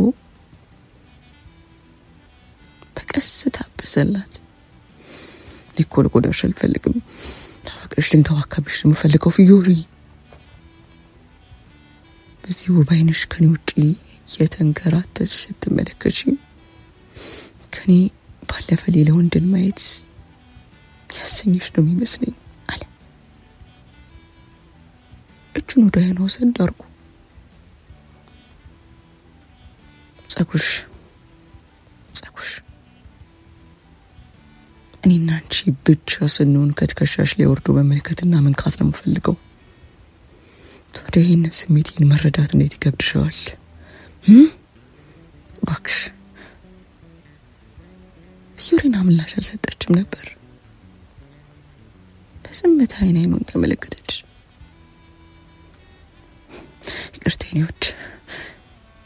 በቀስታ በሰላት። ሊኮል ጎዳሽ አልፈልግም፣ ላፈቅርሽ ልንከባከብሽ የምፈልገው ፊዮሪ። በዚህ ውብ ዓይንሽ ከኔ ውጪ የተንከራተትሽ ስትመለከቺ ከኔ ባለፈ ሌላ ወንድን ማየት ያሰኝሽ ነው የሚመስለኝ አለ። እጁን ወደ አይኗ ወሰድ አድርጎ ጸጉርሽ እኔና አንቺ ብቻ ስንሆን ከትከሻሽ ላይ ወርዶ መመልከትና መንካት ነው የምፈልገው። ታዲያ ይህንን ስሜቴን መረዳት እንዴት ይከብድሻል? ባክሽ። ፊዮሪና ምላሽ አልሰጠችም ነበር። በዝምታ አይኑን ተመለከተች። ይቅርታ የኔ ውድ፣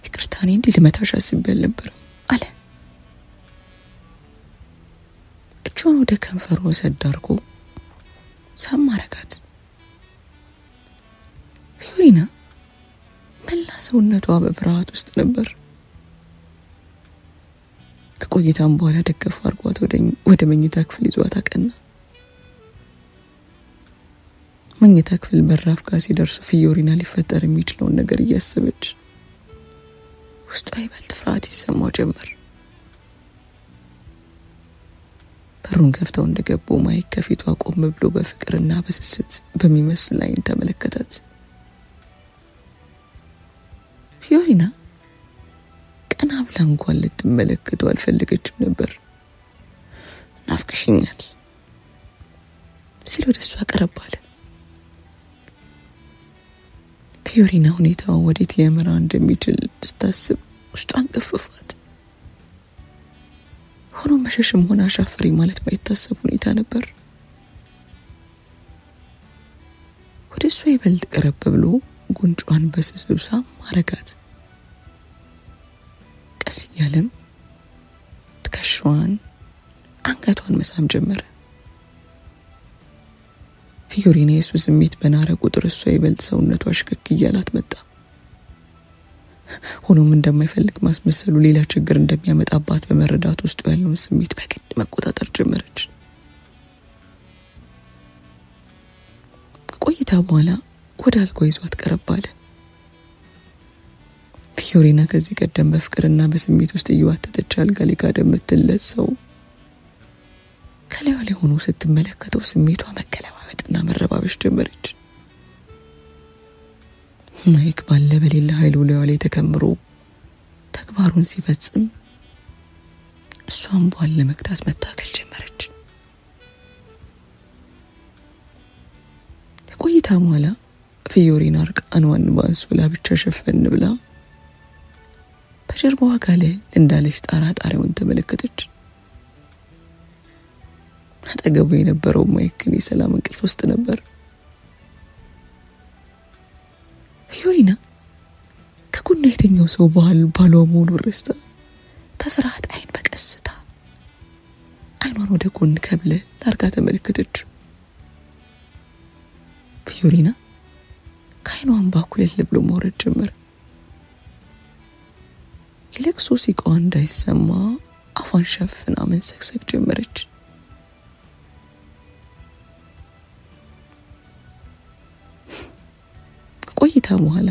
ይቅርታ እኔ እንዲህ ልመታሽ አስቤ አልነበረም አለ። እጁን ወደ ከንፈሩ ወሰድ አድርጎ ሳማረጋት። ፊዮሪና መላ ሰውነቷ በፍርሃት ውስጥ ነበር። ከቆይታም በኋላ ደገፍ አርጓት ወደ መኝታ ክፍል ይዟት አቀና። መኝታ ክፍል በራፍ ጋር ሲደርሱ ፊዮሪና ሊፈጠር የሚችለውን ነገር እያሰበች ውስጧ ይበልጥ ፍርሃት ይሰማው ጀመር። በሩን ከፍተው እንደገቡ ማይክ ከፊቷ ቆም ብሎ በፍቅርና በስስት በሚመስል ዓይን ተመለከታት። ፊዮሪና ቀና ብላ እንኳን ልትመለከተው አልፈለገችም ነበር። ናፍቅሽኛል ሲል ወደሷ ቀረብ አለ። ፊዮሪና ሁኔታው ወዴት ሊያመራ እንደሚችል ስታስብ ውስጧን ገፈፋት። ሆኖም መሸሽም ሆነ አሻፈሪ ማለት ማይታሰብ ሁኔታ ነበር። ወደሷ ይበልጥ ቀረብ ብሎ ጉንጯን በስስብ ሳም አረጋት። ቀስ እያለም ትከሻዋን አንገቷን መሳም ጀመረ። ፊዮሪና የሱ ስሜት በናረ ቁጥር እሷ ይበልጥ ሰውነቷ ሽክክ እያላት መጣ። ሆኖም እንደማይፈልግ ማስመሰሉ ሌላ ችግር እንደሚያመጣባት በመረዳት ውስጥ ያለውን ስሜት በግድ መቆጣጠር ጀመረች። ቆይታ በኋላ ወደ አልጋው ይዟት ቀረብ አለ። ፊዮሪና ከዚህ ቀደም በፍቅርና በስሜት ውስጥ እየዋተተች አልጋ ላይ ጋደምትለት ሰው ከላዩ ላይ ሆኖ ስትመለከተው ስሜቷ መገለባበጥና መረባበሽ ጀመረች። ማይክ ባለ በሌላ ኃይሉ ላይ ተከምሮ ተግባሩን ሲፈጽም እሷም በኋላ ለመክታት መታገል ጀመረች። ከቆይታ በኋላ ፊዮሪና እርቃኗን በአንሶላ ብቻ ሸፈን ብላ በጀርባዋ ጋር እንዳለች ጣራጣሪውን ተመለከተች። አጠገቡ የነበረው ማይክ ግን የሰላም እንቅልፍ ውስጥ ነበር። ፊዮሪና ከጎኗ የተኛው ሰው ባሏ መሆኑን ረስታ በፍርሃት ዓይን በቀስታ ዓይኗን ወደ ጎን ከብለ ላርጋ ተመለከተች። ፊዮሪና ከዓይኗን ባኩለል ብሎ መውረድ ጀመረ። የለቅሶ ሲቃዋ እንዳይሰማ አፏን ሸፍና መንሰክሰክ ጀመረች። ቆይታ በኋላ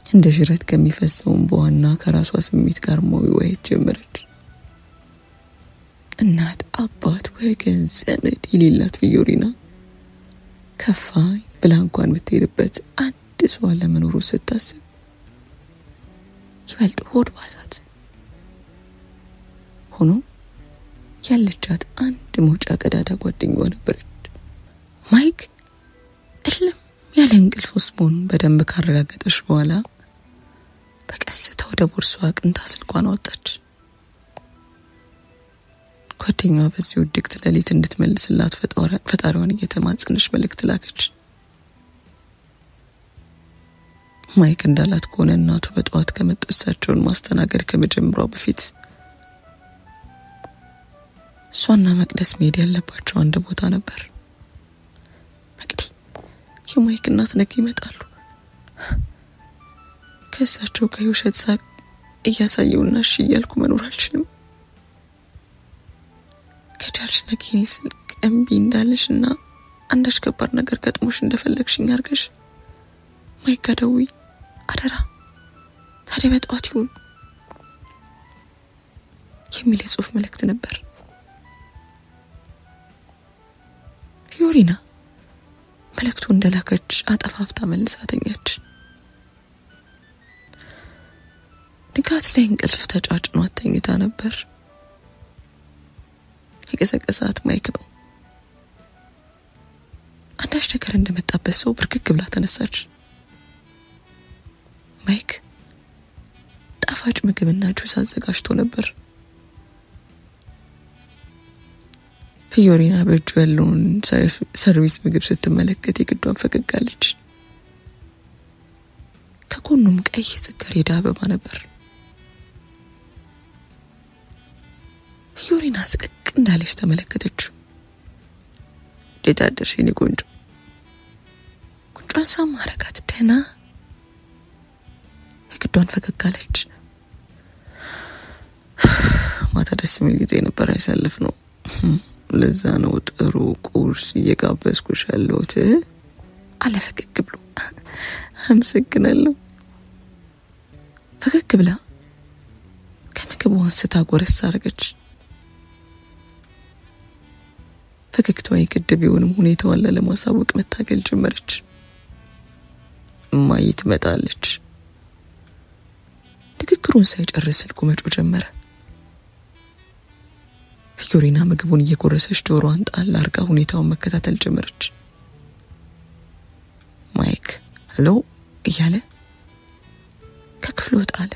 እንደ ጅረት ከሚፈሰው በዋና ከራሷ ስሜት ጋር መወያየት ጀመረች። እናት፣ አባት፣ ወገን፣ ዘመድ የሌላት ፊዮሪና ከፋይ ብላ እንኳን ብትሄድበት አንድ ሰው አለመኖሩ ስታስብ ይበልጥ ሆድ ባዛት። ሆኖ ያለቻት አንድ መውጫ ቀዳዳ ጓደኛዋ ነበረች። ማይክ እልም ያለ እንቅልፍ ውስጥ መሆኑን በደንብ ካረጋገጠች በኋላ በቀስታ ወደ ቦርሳዋ አቅንታ ስልኳን አወጣች። ጓደኛዋ በዚህ ውድቅት ሌሊት እንድትመልስላት ፈጣሪዋን እየተማጸነች መልእክት ላከች። ማይክ እንዳላት ከሆነ እናቱ በጠዋት ከመጡ እሳቸውን ማስተናገድ ከመጀመሯ በፊት እሷና መቅደስ መሄድ ያለባቸው አንድ ቦታ ነበር። መቅዲ የማይክ እናት ነገ ይመጣሉ። ከእሳቸው ጋር የውሸት ሳቅ እያሳየውና እሺ እያልኩ መኖር አልችልም። ከቻልሽ ነገ እኔ ስልክ እምቢ እንዳለሽና አንዳች ከባድ ነገር ገጥሞሽ እንደፈለግሽኝ አድርገሽ ማይክ ጋር ደውይ አደራ። ታዲያ በጠዋት ይሁን የሚል የጽሑፍ መልእክት ነበር። ፊዮሪና መልእክቱ እንደላከች አጠፋፍታ መልሳ ተኛች። ንጋት ላይ እንቅልፍ ተጫጭኗት ተኝታ ነበር። የቀሰቀሳት ማይክ ነው። አንዳች ነገር እንደመጣበት ሰው ብርክክ ብላ ተነሳች። ማይክ ጣፋጭ ምግብና ጁስ አዘጋጅቶ ነበር። ፊዮሪና በእጁ ያለውን ሰርቪስ ምግብ ስትመለከት የግዷን ፈገግ አለች። ከጎኑም ቀይ ጽጌረዳ አበባ ነበር። ፊዮሪና ስቅቅ እንዳለች ተመለከተችው። ደታደርሽ የኔ ቆንጆ ቁንጫን ሳም አረጋት ደህና የግዷን ፈገግ አለች ማታ ደስ የሚል ጊዜ ነበር ያሳለፍነው ለዛ ነው ጥሩ ቁርስ እየጋበዝኩሽ ያለሁት አለ ፈገግ ብሎ አመሰግናለሁ ፈገግ ብላ ከምግቡ አንስታ ጎረስ አረገች ፈገግታዋ የግድ ቢሆንም ሁኔታዋን ለማሳወቅ መታገል ጀመረች ማይ ትመጣለች ንግግሩን ሳይጨርስ ስልኩ መጮ ጀመረ ፊዮሪና ምግቡን እየጎረሰች ጆሮዋን ጣል አርጋ ሁኔታውን መከታተል ጀመረች ማይክ ሄሎ እያለ ከክፍሉ ወጣለ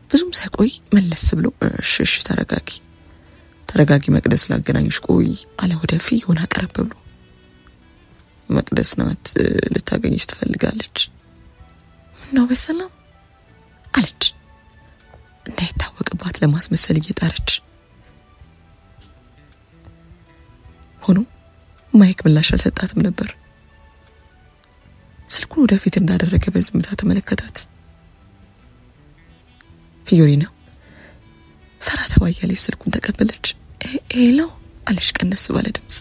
ብዙም ሳይቆይ መለስ ብሎ እሺ ተረጋጊ መቅደስ ላገናኝሽ ቆይ አለ ወደ ፊዮና ቀረብ ብሎ መቅደስ ናት ልታገኝሽ ትፈልጋለች ነው በሰላም አለች እንዳይታወቅባት ለማስመሰል እየጣረች ሆኖ ማይክ ምላሽ አልሰጣትም ነበር ስልኩን ወደፊት እንዳደረገ በዝምታ ተመለከታት ፊዮሪና ፈራ ተባ እያለች ስልኩን ተቀበለች ሄሎ አለች ቀነስ ባለ ድምጽ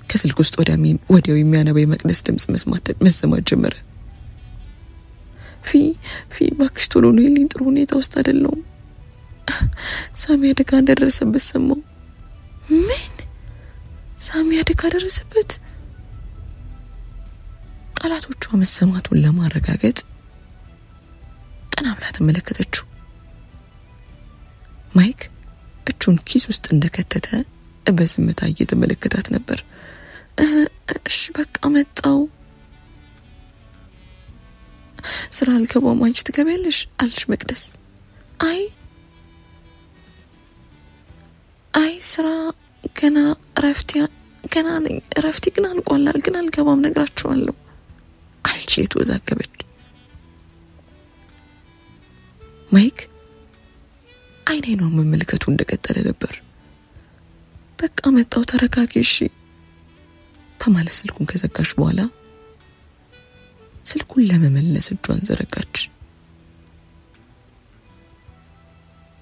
ከስልክ ውስጥ ወዲያው የሚያነበው የመቅደስ ድምጽ መሰማት ጀመረ ፊ ባክሽ ቶሎ ነው የሊን ጥሩ ሁኔታ ውስጥ አይደለም ሳሚ አደጋ እንደደረሰበት ሰማው ምን ሳሚ አደጋ ደረሰበት ቃላቶቿ መሰማቱን ለማረጋገጥ ቀና ብላ ተመለከተችው ማይክ እጁን ኪስ ውስጥ እንደከተተ በዝምታ እየተመለከታት ነበር እሺ በቃ መጣው ስራ አልገባም አንቺ ትገቢያለሽ አለች መቅደስ አይ ስራ ገና ነኝ ረፍቲ ግን አልቋላል ግን አልገባም ነግራችኋለሁ አለች የተወዛገበች ማይክ አይኔ ነው መመልከቱ እንደቀጠለ ነበር በቃ መጣው ተረጋጊ እሺ በማለት ስልኩን ከዘጋች በኋላ ስልኩን ለመመለስ እጇን ዘረጋች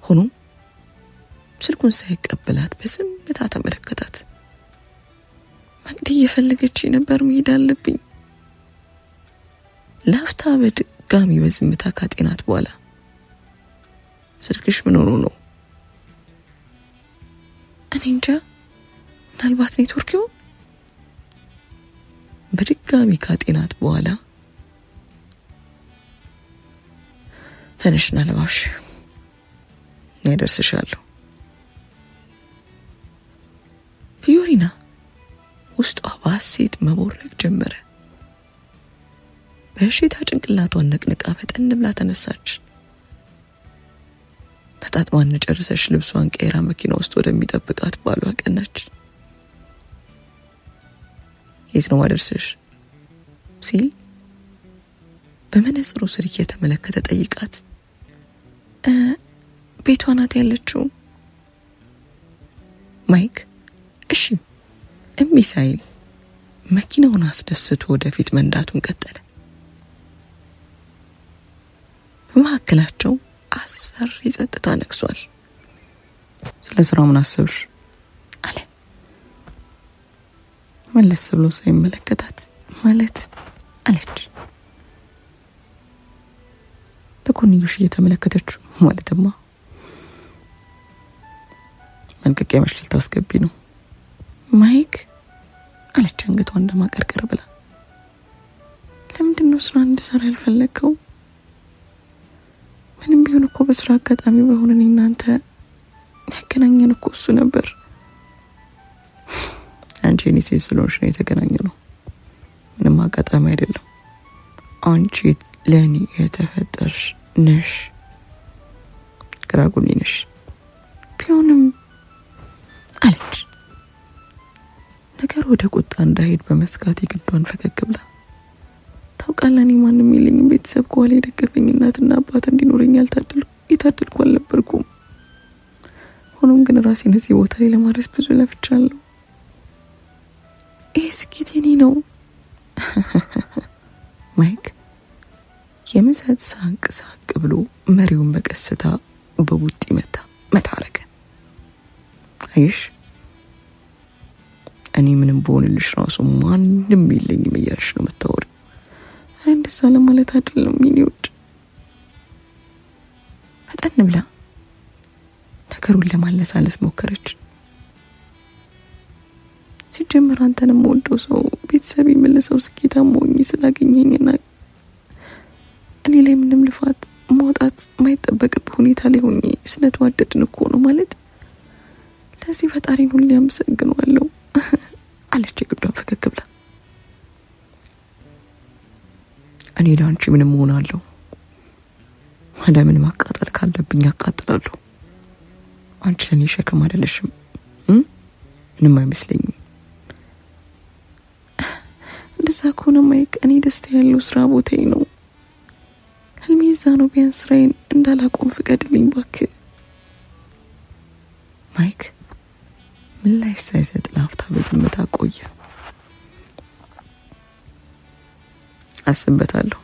ሆኖም ስልኩን ሳይቀበላት በዝምታ ተመለከታት መቅዲ እየፈለገች ነበር መሄድ አለብኝ ላፍታ በድጋሚ በዝምታ ካጤናት በኋላ ስልክሽ ምን ሆኖ ነው እኔ እንጃ ምናልባት ኔትወርክ ይሆን በድጋሚ ካጤናት በኋላ ተነሽና ለባሽ ያደርስሻለሁ ፊዮሪና ውስጧ ባሴት መቦረቅ ጀመረ በሽታ ጭንቅላቷን ነቅንቃ ፈጠን ብላ ተነሳች ተጣጥማን ጨርሰሽ ልብሷን ቀይራ መኪና ውስጥ ወደሚጠብቃት ባሏ ቀናች የት ነው ማደርስሽ ሲል በመነጽሩ ስር እየተመለከተ ጠይቃት ቤቷ ናት ያለችው ማይክ እሺ እሚሳይል መኪናውን አስደስቶ ወደፊት መንዳቱን ቀጠለ በመካከላቸው አስፈሪ ጸጥታ ነግሷል ስለ ስራው ምን አሰብሽ አለ መለስ ብሎ ሳይመለከታት ማለት አለች በኮንዩሽ እየተመለከተችው ማለትማ መልቀቂያ መሽል ታስገቢ ነው ማይክ አለች አንገቷን እንደማቀርቀር ብላ ለምንድነው ስራ እንድሰራ ያልፈለከው ምንም ቢሆን እኮ በስራ አጋጣሚ በሆነን እናንተ ያገናኘን እኮ እሱ ነበር አንቺ እኔ ስለሆንሽ ነው የተገናኘነው ምንም አጋጣሚ አይደለም አንቺ ለኔ የተፈጠርሽ ነሽ ግራጉኒ ነሽ ቢሆንም አለች ነገር ወደ ቁጣ እንዳይሄድ በመስጋት የግዷን ፈገግ ብላ ታውቃለህ ማንንም ይልኝ ቤተሰብ ቋል የደገፈኝ እናትና አባት እንዲኖረኝ ያልታደልኩ አልነበርኩም ሆኖም ግን ራሴን እዚህ ቦታ ላይ ለማድረስ ብዙ ለፍቻለሁ። ይሄ ስኬት የኔ ነው። ማይክ የምሰት ሳቅ ብሎ መሪውን በቀስታ በቡጢ መታረገ። አይሽ እኔ ምንም በሆንልሽ ራሱ ማንንም የለኝም እያልሽ ነው የምታወሪው። አረ እንደዛ ለማለት አይደለም ሚኒውድ። ፈጠን ብላ ነገሩን ለማለሳለስ ሞከረች። ሲጀመር አንተንም ወደው ሰው ቤተሰብ ይመለሰው ስኬታማ ሆኜ ስላገኘኝና እኔ ላይ ምንም ልፋት ማውጣት ማይጠበቅብህ ሁኔታ ላይ ሆኜ ስለተዋደድን እኮ ነው ማለት። ለዚህ ፈጣሪን ሁሌ አመሰግናለሁ አለች ግዷን ፈገግ ብላ። እኔ ላንቺ ምንም ሆናለሁ። ምን ማቃጠል ካለብኝ አቃጥላለሁ። አንቺ ለኔ ሸክም አይደለሽም። ምንም አይመስለኝም። እንደዛ ከሆነ ማይክ እኔ ደስታ ያለው ስራ ቦታዬ ነው። ህልሜ እዛ ነው። ቢያንስ ስራዬን እንዳላቆም ፍቀድልኝ እባክህ። ማይክ ምላሽ ሳይሰጥ ላፍታ በዝምታ ቆየ። አስበታለሁ።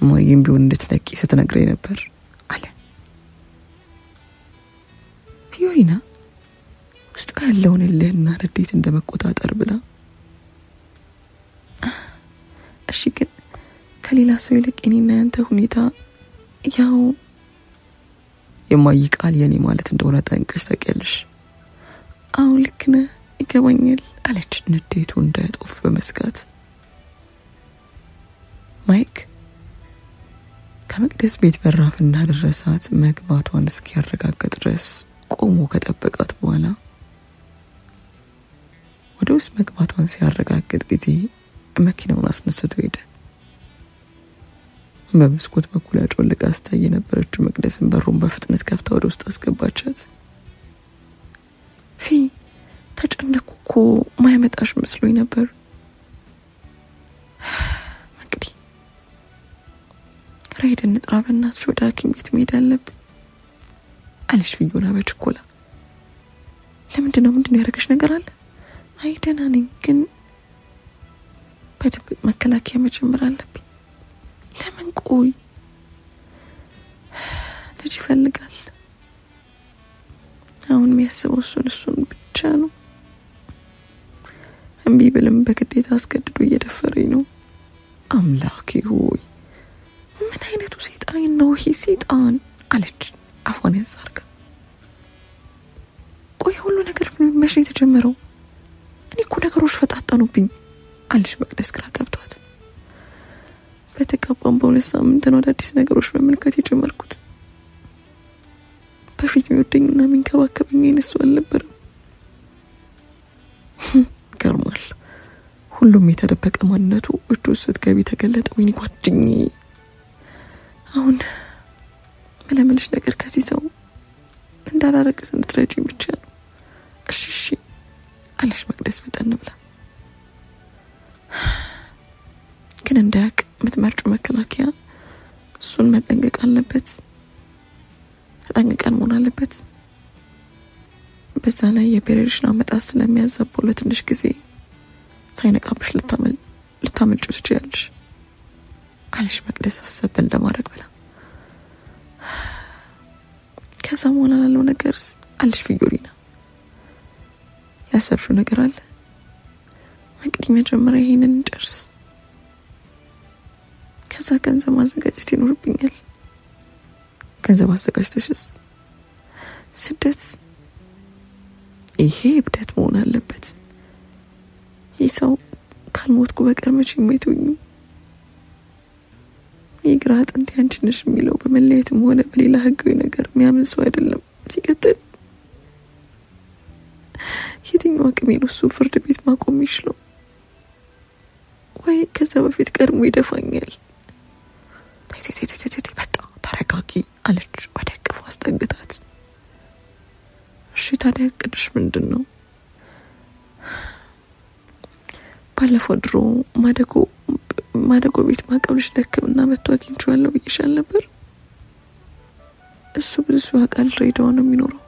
ማየም ቢሆን እንድትለቂ ስትነግረኝ ነበር አለ ፊዮሪና ውስጡ ያለውን እልህና ንዴት እንደመቆጣጠር ብላ። እሺ ግን ከሌላ ሰው ይልቅ እኔና ያንተ ሁኔታ ያው የማይቃል የኔ ማለት እንደሆነ ጠንቀሽ ታውቂያለሽ። አዎ ልክ ነህ፣ ይገባኛል አለች ንዴቱ እንዳይጦፍ በመስጋት። ማይክ ከመቅደስ ቤት በራፍ እንዳደረሳት መግባቷን እስኪያረጋግጥ ድረስ ቆሞ ከጠበቃት በኋላ ወደ ውስጥ መግባቷን ሲያረጋግጥ ጊዜ መኪናውን አስነስቶ ሄደ። በመስኮት በኩል አጮልቃ ስታይ የነበረችው መቅደስን በሩን በፍጥነት ከፍታ ወደ ውስጥ አስገባቻት። ፊ ተጨነኩ እኮ ማይመጣሽ መስሎኝ ነበር። መቅዲ ራይድን ጥራበናት ወደ ሐኪም ቤት መሄድ አለብኝ አለች ፊዮና በችኮላ። ለምንድነው ያደረገሽ ነገር አለ? አይ ደህና ነኝ፣ ግን በድብቅ መከላከያ መጀመር አለብኝ። ለምን? ቆይ ልጅ ይፈልጋል። አሁን የሚያስበው እሱን ብቻ ነው። እምቢ ብልም በግዴታ አስገድዶ እየደፈረኝ ነው። አምላኬ ሆይ ምን አይነቱ ሰይጣን ነው ይሄ ሰይጣን አለች አፏን ያዛርጋ። ቆይ ሁሉ ነገር መቼ የተጀመረው? እኔ እኮ ነገሮች ፈጣጣኑብኝ አለች መቅደስ ግራ ገብቷት። በተቀባም በሁለት ሳምንት ነው አዲስ ነገሮች መመልከት የጀመርኩት። በፊት የሚወደኝና የሚንከባከበኝ እሱ አልነበረም። ገርሟል። ሁሉም የተደበቀ ማንነቱ እጁ ስትገቢ ተገለጠ። ወይኔ ጓደኛዬ፣ አሁን መለመልሽ ነገር ከዚህ ሰው እንዳላረግዝ እንድትረጂኝ ብቻ ነው። እሺ አለች መቅደስ ፈጠን ብላ። ግን እንዳያቅ የምትመርጪው መከላከያ እሱን መጠንቀቅ አለበት። ተጠንቀቀን መሆን አለበት። በዛ ላይ የፔሬሽን አመጣጥ ስለሚያዛባው ለትንሽ ጊዜ ሳይነቃብሽ ልታመልጪው ትችያለሽ አለች መቅደስ አሰብ እንደማድረግ ብላ። ከዛ በኋላ ላለው ነገር አለች ፊዮሪና። ያሰብሽው ነገር አለ? መቅዲ መጀመሪያ ይሄንን እንጨርስ፣ ከዛ ገንዘብ ማዘጋጀት ይኖርብኛል። ገንዘብ አዘጋጅተሽስ? ስደት ይሄ እብደት መሆን አለበት። ይህ ሰው ካልሞትኩ በቀር መቼም አይተውኝም። የግራ አጥንት ያንቺ ነሽ የሚለው በመለየትም ሆነ በሌላ ህጋዊ ነገር የሚያምን ሰው አይደለም። ሲቀጥል የትኛው አቅሜ ነው እሱ ፍርድ ቤት ማቆም ይችላል? ወይ ከዛ በፊት ቀድሞ ይደፋኛል። በቃ ተረጋጊ አለች ወደ እቅፉ አስጠግታት። እሺ ታዲያ እቅድሽ ምንድን ነው? ባለፈው ድሮ ማደጎ ቤት ማቀብልሽ ለሕክምና መጥቶ አግኝቼዋለሁ ብዬሻል ነበር። እሱ ብዙ ያውቃል። ድሬዳዋ ነው የሚኖረው።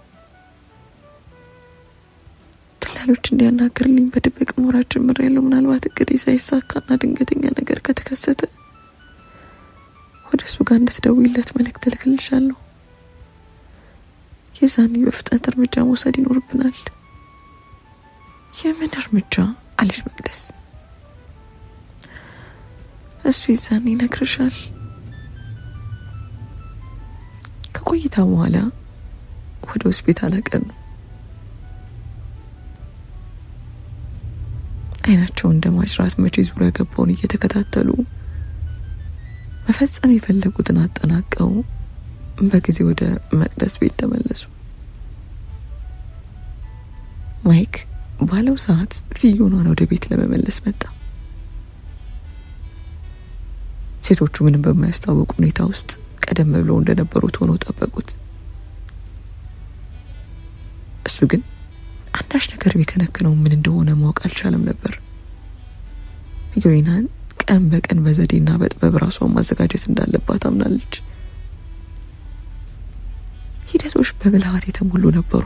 ሆስፒታሎች እንዲያናግርልኝ በድብቅ ሞራጅ ጀምሬያለሁ። ምናልባት እቅዴ ሳይሳካና ድንገተኛ ነገር ከተከሰተ ወደ እሱ ጋር እንድትደውይለት መልእክት ልክልሻለሁ። የዛኔ በፍጥነት እርምጃ መውሰድ ይኖርብናል። የምን እርምጃ አለች መቅደስ። እሱ የዛኔ ይነግርሻል። ከቆይታ በኋላ ወደ ሆስፒታል አቀኑ። አይናቸው እንደ ማጅራት መቼ ዙሪያ ገባውን እየተከታተሉ መፈጸም የፈለጉትን አጠናቀው በጊዜ ወደ መቅደስ ቤት ተመለሱ። ማይክ ባለው ሰዓት ፊዮናን ወደ ቤት ለመመለስ መጣ። ሴቶቹ ምንም በማያስታውቅ ሁኔታ ውስጥ ቀደም ብለው እንደነበሩት ሆነው ጠበቁት። እሱ ግን አንዳች ነገር ቢከነክነው ምን እንደሆነ ማወቅ አልቻለም ነበር። ፊዮናን ቀን በቀን በዘዴና በጥበብ ራሷን ማዘጋጀት እንዳለባት አምናለች። ሂደቶች በብልሃት የተሞሉ ነበሩ።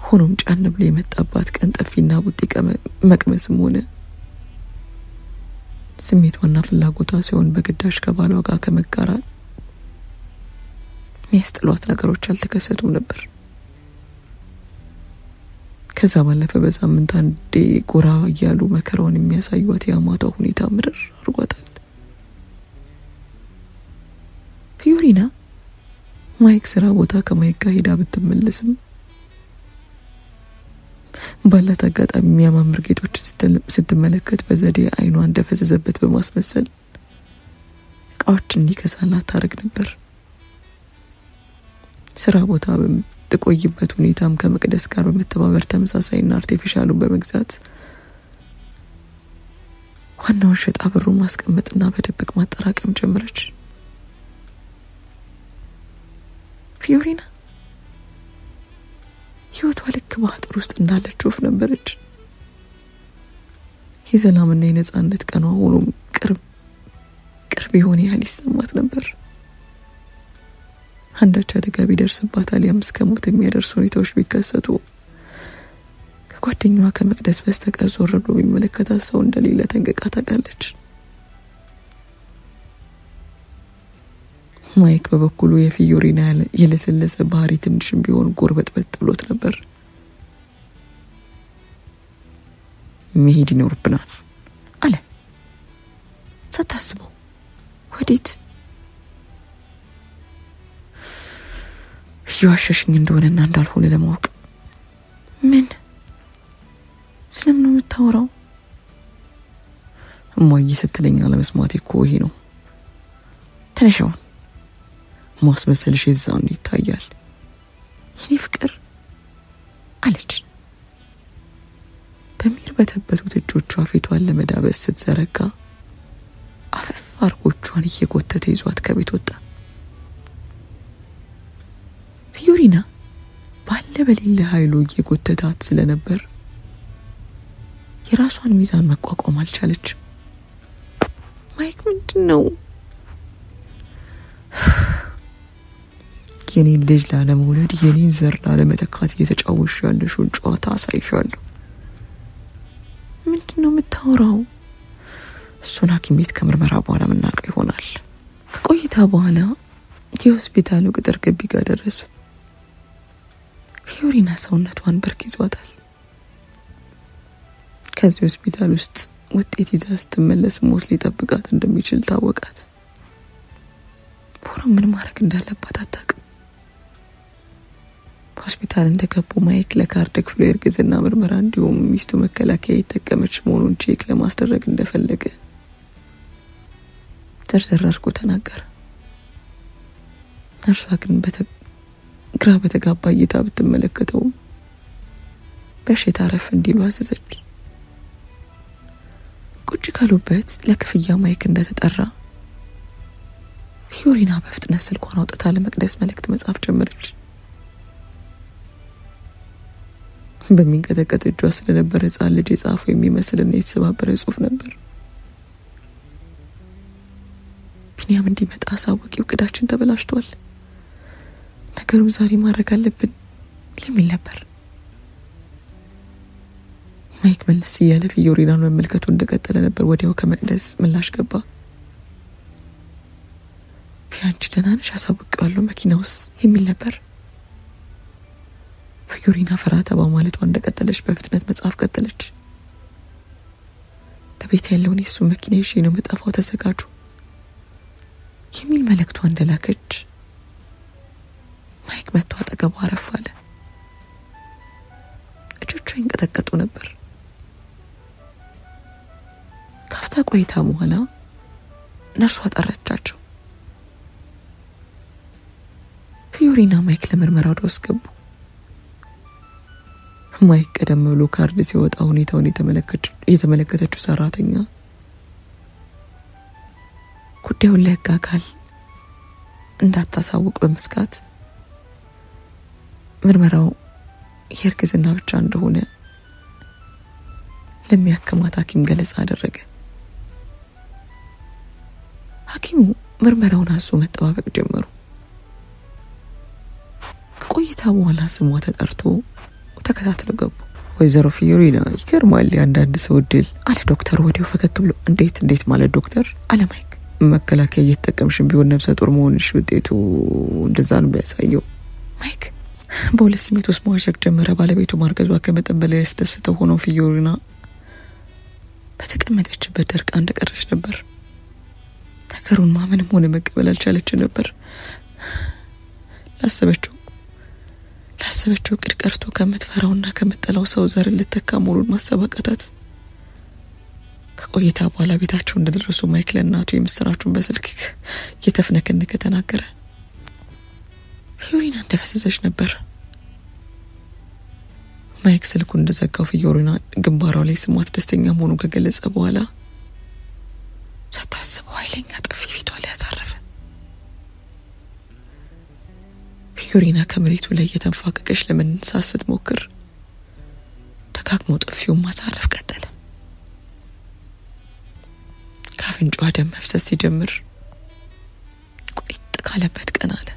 ሆኖም ጫን ብሎ የመጣባት ቀን ጠፊና ቡጢ መቅመስም ሆነ ስሜቷና ፍላጎቷ ሲሆን በግዳጅ ከባሏ ጋር ከመጋራት የሚያስጥሏት ነገሮች አልተከሰቱም ነበር። ከዛ ባለፈ በሳምንት አንዴ ጎራ እያሉ መከራውን የሚያሳዩት የአማቷ ሁኔታ ምርር አድርጓታል። ፊዮሪና ማይክ ስራ ቦታ ከማይክ ጋር ሄዳ ብትመለስም ባላት አጋጣሚ የሚያማምር ጌጦች ስትመለከት በዘዴ አይኗ እንደፈዘዘበት በማስመሰል እቃዎችን እንዲገዛላት ታደርግ ነበር። ስራ ቦታ በምትቆይበት ሁኔታም ከመቅደስ ጋር በመተባበር ተመሳሳይና አርቲፊሻሉን በመግዛት ዋናውን ሸጣ ብሩን ማስቀመጥና በድብቅ ማጠራቀም ጀመረች። ፊዮሪና ህይወቷ ልክ በአጥር ውስጥ እንዳለች ወፍ ነበረች። የሰላምና የነጻነት ቀኗ ሆኖም ቅርብ የሆነ ያህል ይሰማት ነበር። አንዳች አደጋ ቢደርስባት አሊያም እስከ ሞት የሚያደርሱ ሁኔታዎች ቢከሰቱ ከጓደኛዋ ከመቅደስ በስተቀር ዞር ብሎ የሚመለከታት ሰው እንደሌለ ጠንቅቃ ታውቃለች። ማይክ በበኩሉ የፊዮሪና የለሰለሰ ባህሪ ትንሽም ቢሆን ጎርበጥበጥ ብሎት ነበር። መሄድ ይኖርብናል አለ ሳታስበው። ወዴት? እየዋሸሽኝ እንደሆነና እንዳልሆነ ለማወቅ። ምን? ስለምን ነው የምታወራው? እማዬ ስትለኝ አለመስማቴ እኮ ይሄ ነው። ተነሻው ማስመሰልሽ የዛው ነው ይታያል። የኔ ፍቅር አለች በሚርበተበቱት እጆቿ ፊቷን ለመዳበስ ስትዘረጋ አፈፍ አርጎቿን እየጎተተ ይዟት ከቤት ወጣ። ፊዮሪና ባለ በሌለ ኃይሉ እየጎተታት ስለነበር የራሷን ሚዛን መቋቋም አልቻለች። ማይክ ምንድነው? የኔን ልጅ ላለመውለድ የኔን ዘር ላለመተካት እየተጫወሽ ያለሽውን ጨዋታ አሳይሻለሁ። ምንድነው የምታወራው? እሱን ሐኪም ቤት ከምርመራ በኋላ ምናውቀው ይሆናል። ከቆይታ በኋላ የሆስፒታሉ ቅጥር ግቢ ጋር ደረሱ። ፊዮሪና ሰውነቷን ብርክ ይዟታል። ከዚህ ሆስፒታል ውስጥ ውጤት ይዛ ስትመለስ ሞት ሊጠብቃት እንደሚችል ታወቃት። ሆኖም ምን ማድረግ እንዳለባት አታውቅም። ሆስፒታል እንደገቡ ማይክ ለካርድ ክፍሉ የእርግዝና ምርመራ እንዲሁም ሚስቱ መከላከያ የተጠቀመች መሆኑን ቼክ ለማስደረግ እንደፈለገ ዘርዘር አድርጎ ተናገረ። እርሷ ግን ግራ በተጋባ እይታ ብትመለከተው በሽታ ረፍ እንዲሉ አዘዘች። ቁጭ ካሉበት ለክፍያ ማይክ እንደተጠራ ፊዮሪና በፍጥነት ስልኳን አውጥታ ለመቅደስ መልእክት መጻፍ ጀመረች። በሚንቀጠቀጥ እጇ ስለነበረ ሕፃን ልጅ የጻፈው የሚመስልና የተሰባበረ ጽሑፍ ነበር። ቢኒያም እንዲመጣ አሳውቂው፣ እቅዳችን ተበላሽቷል፣ ነገሩን ዛሬ ማድረግ አለብን የሚል ነበር። ማይክ መለስ እያለ ፊዮሪናን መመልከቱ እንደቀጠለ ነበር። ወዲያው ከመቅደስ ምላሽ ገባ። ቢያንቺ ደህና ነሽ? አሳውቀዋለሁ መኪናውስ የሚል ነበር። ፊዮሪና ፈራታ በማለቷ እንደቀጠለች በፍጥነት መጻፍ ቀጠለች። ለቤት ያለውን የሱ መኪና ይዤ ነው መጣፋው፣ ተዘጋጁ የሚል መልእክቷ እንደላከች ማይክ መጥቶ አጠገቧ አረፍ አለ። እጆቿ ይንቀጠቀጡ ነበር። ካፍታ ቆይታ በኋላ ነርሷ ጠራቻቸው። ፊዮሪና ማይክ ለምርመራ ወደ ውስጥ ገቡ። ማይክ ቀደም ብሎ ካርድ ሲወጣ ሁኔታውን የተመለከተችው ሰራተኛ ጉዳዩን ለሕግ አካል እንዳታሳውቅ በመስጋት ምርመራው የእርግዝና ብቻ እንደሆነ ለሚያከማት ሐኪም ገለጻ አደረገ። ሐኪሙ ምርመራውን አዞ መጠባበቅ ጀመሩ። ከቆይታ በኋላ ስሟ ተጠርቶ ተከታትለው ገቡ። ወይዘሮ ፊዮሪና ይገርማል አንዳንድ ሰው ድል አለ ዶክተር ወዲያው ፈገግ ብሎ። እንዴት ማለት ዶክተር አለ ማይክ። መከላከያ እየተጠቀምሽን ቢሆን ነፍሰ ጡር መሆንሽ ውጤቱ እንደዛ ነው የሚያሳየው። ማይክ በሁለት ስሜት ውስጥ መዋዠቅ ጀመረ። ባለቤቱ ማርገዟ ከመጠን በላይ ያስደስተው ሆኖ ፊዮሪና በተቀመጠችበት ደርቃ እንደቀረች ነበር። ነገሩን ማመንም ሆነ መቀበል አልቻለችም ነበር። ላሰበችው ቅድ ቀርቶ ከምትፈራውና ከምትጠላው ሰው ዘር ልትተካ መሆኑን ማሰብ አቃታት። ከቆይታ በኋላ ቤታቸው እንደደረሱ ማይክ ለእናቱ የምስራቹን በስልክ እየተፍነከነከ ተናገረ። ፊዮሪና እንደፈሰሰች ነበር። ማይክ ስልኩን እንደዘጋው ፊዮሪና ግንባሯ ላይ ስሟት ደስተኛ መሆኑን ከገለጸ በኋላ ሳታስበው ኃይለኛ ጥፊ ፊቷ ላይ ያሳረፈ። ፊዮሪና ከመሬቱ ላይ የተንፋቀቀች ለመነሳት ስትሞክር ደጋግሞ ጥፊውን ማሳረፍ ቀጠለ። ካፍንጫዋ ደም መፍሰስ ሲጀምር ቁጥ ካለበት ቀን አለ።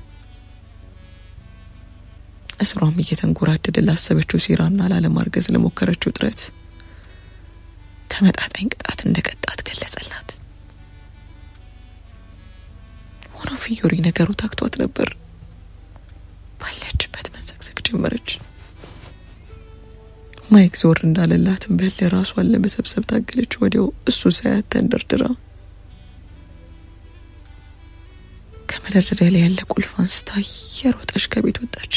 እስሯም እየተንጎራደደ ላሰበችው ሴራና ላለማርገዝ ለሞከረችው ጥረት ተመጣጣኝ ቅጣት እንደቀጣት ገለጸላት። ሆኖ ፊዮሪ ነገሩ ታክቷት ነበር። ባለችበት መዘግዘግ ጀመረች። ማይክ ዞር እንዳለላትም በለራሷን ለመሰብሰብ ታገለች። ወዲያው እሱ ሳያት ተንደርድራ ከመደርደሪያ ላይ ያለ ቁልፍ አንስታ የሮጠች ከቤት ወጣች።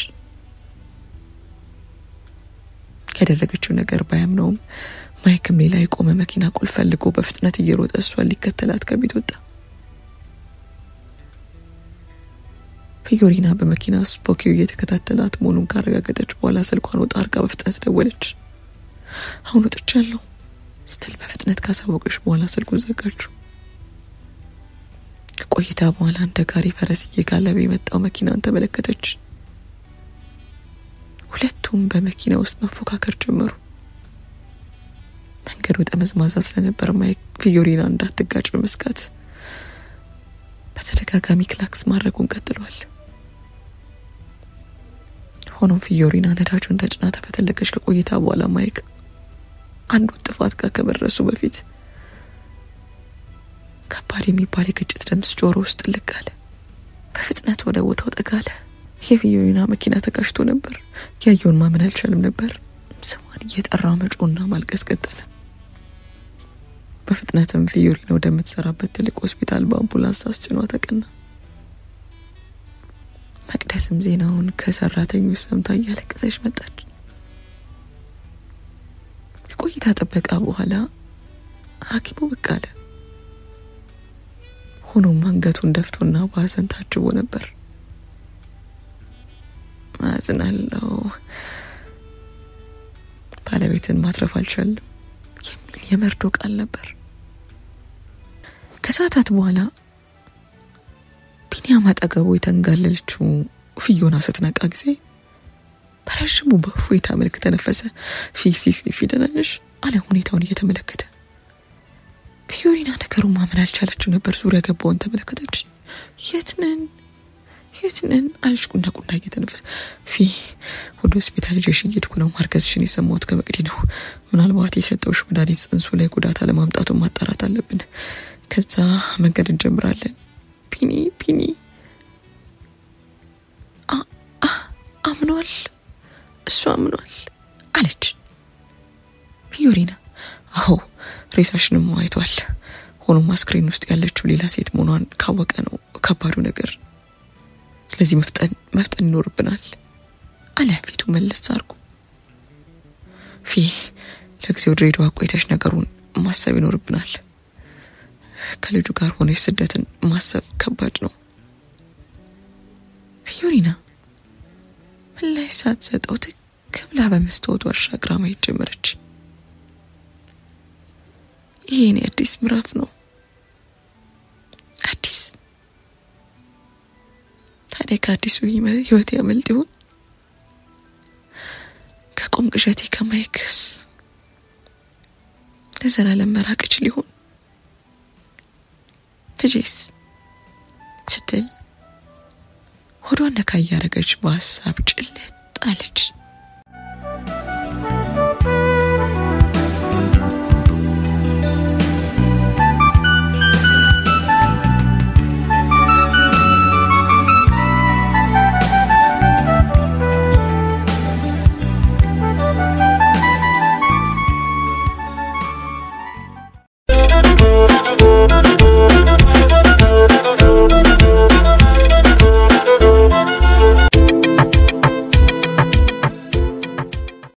ያደረገችው ነገር ባያምነውም ማይክም ሌላ የቆመ መኪና ቁልፍ ፈልጎ በፍጥነት እየሮጠ እሷን ሊከተላት ከቤት ወጣ። ፊዮሪና በመኪና ስፖኪው እየተከታተላት መሆኑን ካረጋገጠች በኋላ ስልኳን ወጣ አርጋ በፍጥነት ደወለች። አሁን ወጥቻለሁ ስትል በፍጥነት ካሳወቀች በኋላ ስልኩን ዘጋችው። ከቆይታ በኋላ እንደ ጋሪ ፈረስ እየጋለበ የመጣው መኪናን ተመለከተች። ሁለቱም በመኪና ውስጥ መፎካከር ጀመሩ። መንገዱ ጠመዝማዛ ስለነበር ማይክ ፊዮሪና እንዳትጋጭ በመስጋት በተደጋጋሚ ክላክስ ማድረጉን ቀጥሏል። ሆኖም ፊዮሪና ነዳጁን ተጭና ተፈተለከች። ከቆይታ በኋላ ማይክ አንዱ ጥፋት ጋር ከመድረሱ በፊት ከባድ የሚባል የግጭት ድምፅ ጆሮ ውስጥ ጥልቅ አለ። በፍጥነት ወደ ቦታው ጠጋለ። የፊዮሪና መኪና ተጋጭቶ ነበር። ያየውን ማመን አልቻለም ነበር። ስሟን እየጠራ መጮና ማልቀስ ቀጠለ። በፍጥነትም ፊዮሪና ወደምትሰራበት ትልቅ ሆስፒታል በአምቡላንስ አስጭኗ ተቀና። መቅደስም ዜናውን ከሰራተኞች ሰምታ እያለቀሰች መጣች። የቆይታ ጥበቃ በኋላ ሐኪሙ ብቅ አለ። ሆኖም አንገቱን ደፍቶና በሐዘን ታጅቦ ነበር። ማዝናለው ባለቤትን ማትረፍ አልቻለም የሚል የመርዶ ቃል ነበር። ከሰዓታት በኋላ ቢኒያም አጠገቡ የተንጋለለችው ፊዮና ስትነቃ ጊዜ በረዥሙ በእፎይታ መልክ ተነፈሰ። ፊ ደህና ነሽ አለ ሁኔታውን እየተመለከተ። ፊዮሪና ነገሩን ማመን አልቻለችም ነበር። ዙሪያ ገባውን ተመለከተች። የት ነን የትነን አልሽ ቁንዳ እየተነፈሰ ወደ ሆስፒታል ጀሽ እየሄድኩ ነው። ማርገዝሽን የሰማሁት ከመቅዲ ነው። ምናልባት የሰጠውሽ መድኃኒት ጽንሱ ላይ ጉዳት አለማምጣቱን ማጣራት አለብን። ከዛ መንገድ እንጀምራለን። ፒኒ አምኗል፣ እሱ አምኗል አለች ፊዮሪና። አዎ ሬሳሽንም አይቷል። ሆኖም አስክሬን ውስጥ ያለችው ሌላ ሴት መሆኗን ካወቀ ነው ከባዱ ነገር። ስለዚህ መፍጠን ይኖርብናል አለ ፊቱ መለስ አድርጎ። ለጊዜው ድሬዳዋ ቆይተሽ ነገሩን ማሰብ ይኖርብናል። ከልጁ ጋር ሆነሽ ስደትን ማሰብ ከባድ ነው። ፊዮሪና ላይ ሳትሰጠው ትክብላ በመስታወቱ አሻግራ ማየት ጀመረች። ይሄኔ አዲስ ምዕራፍ ነው። አዲስ ታዲያ ከአዲሱ ህይወት ያመልጥ ይሆን? ከቆም ቅዠቴ ከማይክስ ለዘላለም መራቅ እችል ይሆን? ልጄስ ስትል ሆዷን ነካ እያረገች በሀሳብ ጭልጥ አለች።